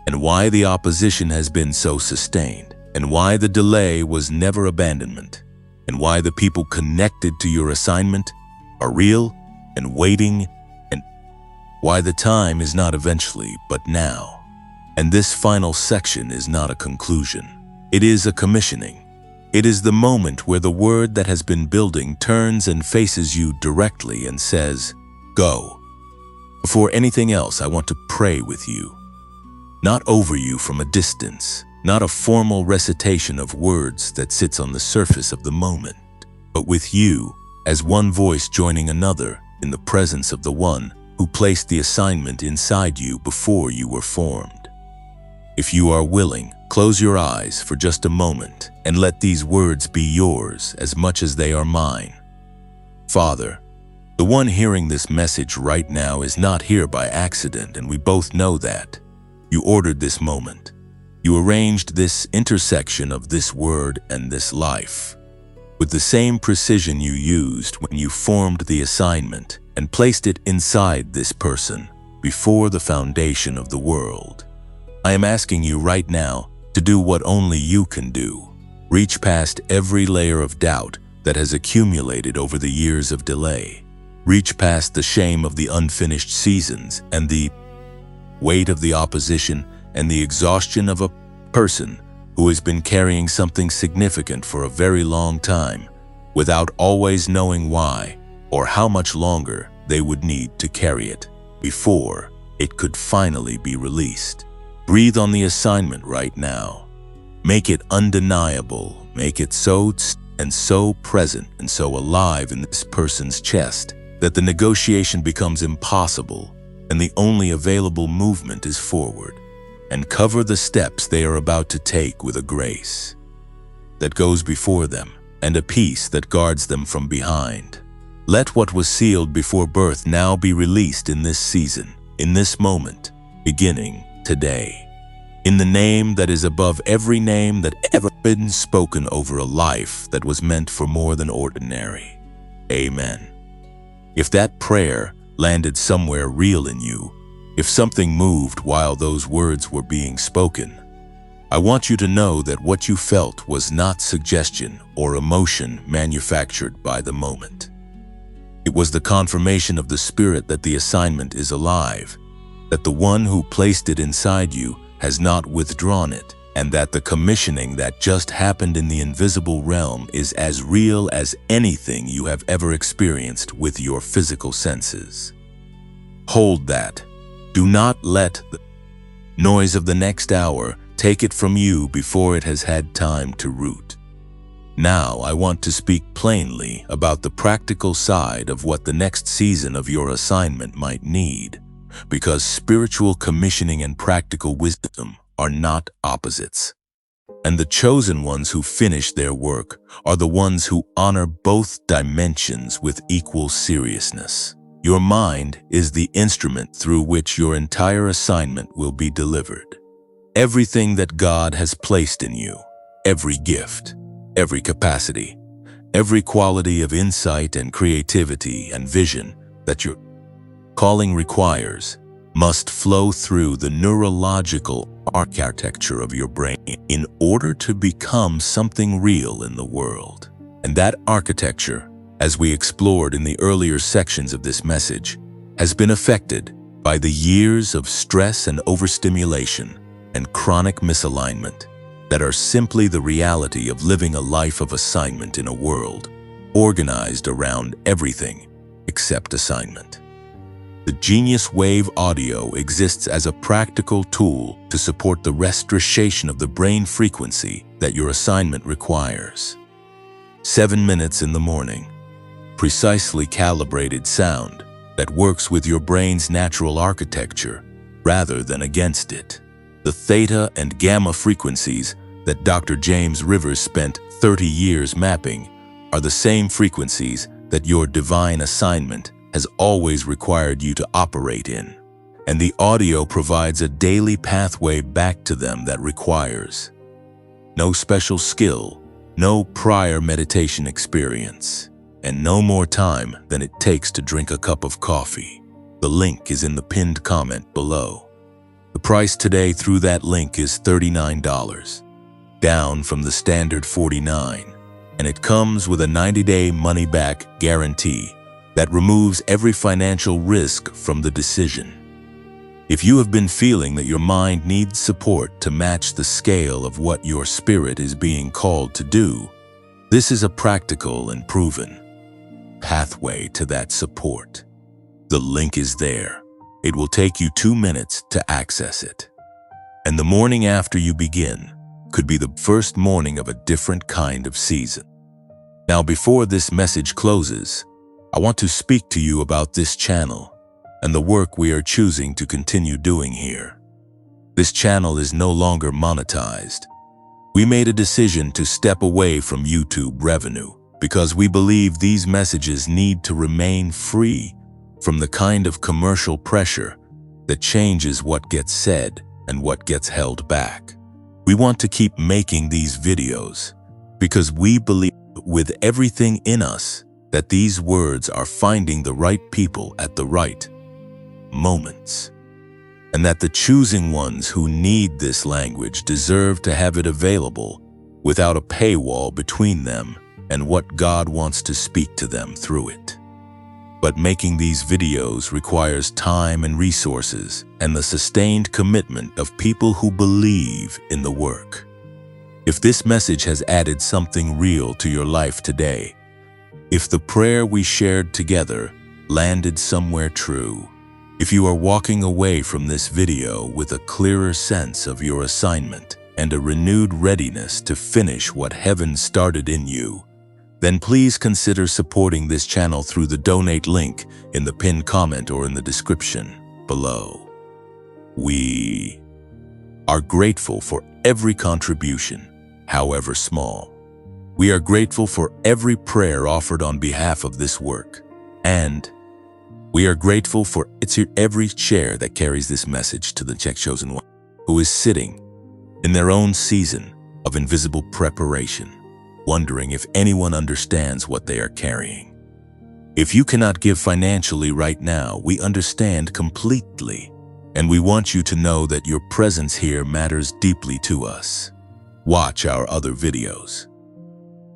and why the opposition has been so sustained, and why the delay was never abandonment, and why the people connected to your assignment are real and waiting, and why the time is not eventually but now. And this final section is not a conclusion. It is a commissioning. It is the moment where the word that has been building turns and faces you directly and says, "Go." Before anything else, I want to pray with you. Not over you from a distance, not a formal recitation of words that sits on the surface of the moment, but with you as one voice joining another in the presence of the one who placed the assignment inside you before you were formed. If you are willing, close your eyes for just a moment and let these words be yours as much as they are mine. Father, the one hearing this message right now is not here by accident, and we both know that. You ordered this moment. You arranged this intersection of this word and this life with the same precision you used when you formed the assignment and placed it inside this person before the foundation of the world. I am asking you right now to do what only you can do. Reach past every layer of doubt that has accumulated over the years of delay. Reach past the shame of the unfinished seasons and the weight of the opposition and the exhaustion of a person who has been carrying something significant for a very long time without always knowing why or how much longer they would need to carry it before it could finally be released. Breathe on the assignment right now. Make it undeniable. Make it so present and so alive in this person's chest that the negotiation becomes impossible and the only available movement is forward. And cover the steps they are about to take with a grace that goes before them and a peace that guards them from behind. Let what was sealed before birth now be released in this season, in this moment, beginning today. In the name that is above every name that ever been spoken over a life that was meant for more than ordinary. Amen. If that prayer landed somewhere real in you, if something moved while those words were being spoken, I want you to know that what you felt was not suggestion or emotion manufactured by the moment. It was the confirmation of the Spirit that the assignment is alive, that the one who placed it inside you has not withdrawn it, and that the commissioning that just happened in the invisible realm is as real as anything you have ever experienced with your physical senses. Hold that. Do not let the noise of the next hour take it from you before it has had time to root. Now I want to speak plainly about the practical side of what the next season of your assignment might need, because spiritual commissioning and practical wisdom are not opposites. And the chosen ones who finish their work are the ones who honor both dimensions with equal seriousness. Your mind is the instrument through which your entire assignment will be delivered. Everything that God has placed in you, every gift, every capacity, every quality of insight and creativity and vision that your calling requires, must flow through the neurological architecture of your brain in order to become something real in the world. And that architecture, as we explored in the earlier sections of this message, has been affected by the years of stress and overstimulation and chronic misalignment that are simply the reality of living a life of assignment in a world organized around everything except assignment. The Genius Wave Audio exists as a practical tool to support the restoration of the brain frequency that your assignment requires. 7 minutes in the morning. Precisely calibrated sound that works with your brain's natural architecture rather than against it. The theta and gamma frequencies that Dr. James Rivers spent 30 years mapping are the same frequencies that your divine assignment has always required you to operate in, and the audio provides a daily pathway back to them that requires no special skill, no prior meditation experience, and no more time than it takes to drink a cup of coffee. The link is in the pinned comment below. The price today through that link is $39, down from the standard $49, and it comes with a 90-day money-back guarantee that removes every financial risk from the decision. If you have been feeling that your mind needs support to match the scale of what your spirit is being called to do, this is a practical and proven pathway to that support. The link is there. It will take you 2 minutes to access it. And the morning after you begin could be the first morning of a different kind of season. Now, before this message closes, I want to speak to you about this channel and the work we are choosing to continue doing here. This channel is no longer monetized. We made a decision to step away from YouTube revenue because we believe these messages need to remain free from the kind of commercial pressure that changes what gets said and what gets held back. We want to keep making these videos because we believe with everything in us that these words are finding the right people at the right moments, and that the choosing ones who need this language deserve to have it available without a paywall between them and what God wants to speak to them through it. But making these videos requires time and resources and the sustained commitment of people who believe in the work. If this message has added something real to your life today, if the prayer we shared together landed somewhere true, if you are walking away from this video with a clearer sense of your assignment and a renewed readiness to finish what heaven started in you, then please consider supporting this channel through the donate link in the pinned comment or in the description below. We are grateful for every contribution, however small. We are grateful for every prayer offered on behalf of this work, and we are grateful for every share that carries this message to the chosen one who is sitting in their own season of invisible preparation, wondering if anyone understands what they are carrying. If you cannot give financially right now, we understand completely, and we want you to know that your presence here matters deeply to us. Watch our other videos.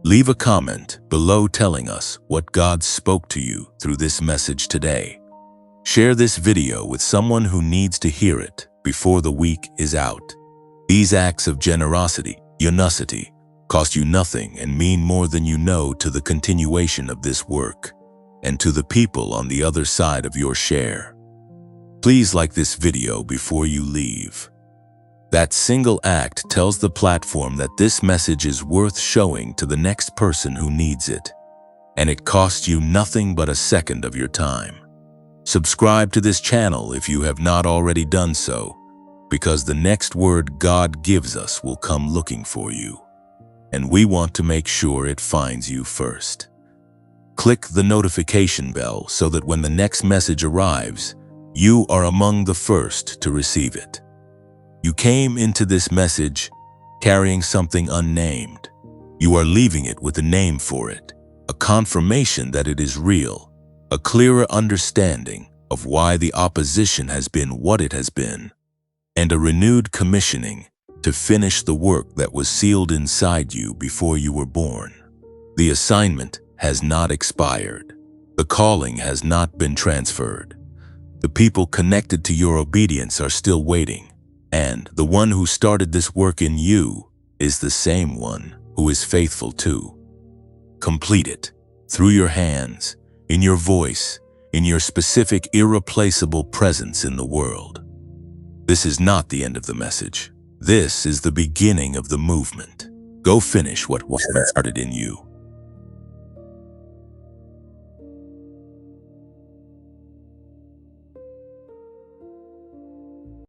Leave a comment below telling us what God spoke to you through this message today. Share this video with someone who needs to hear it before the week is out. These acts of generosity, cost you nothing and mean more than you know to the continuation of this work and to the people on the other side of your share. Please like this video before you leave. That single act tells the platform that this message is worth showing to the next person who needs it, and it costs you nothing but a second of your time. Subscribe to this channel if you have not already done so, because the next word God gives us will come looking for you, and we want to make sure it finds you first. Click the notification bell so that when the next message arrives, you are among the first to receive it. You came into this message carrying something unnamed. You are leaving it with a name for it, a confirmation that it is real, a clearer understanding of why the opposition has been what it has been, and a renewed commissioning to finish the work that was sealed inside you before you were born. The assignment has not expired. The calling has not been transferred. The people connected to your obedience are still waiting. And the one who started this work in you is the same one who is faithful to complete it through your hands, in your voice, in your specific, irreplaceable presence in the world. This is not the end of the message. This is the beginning of the movement. Go finish what was started in you.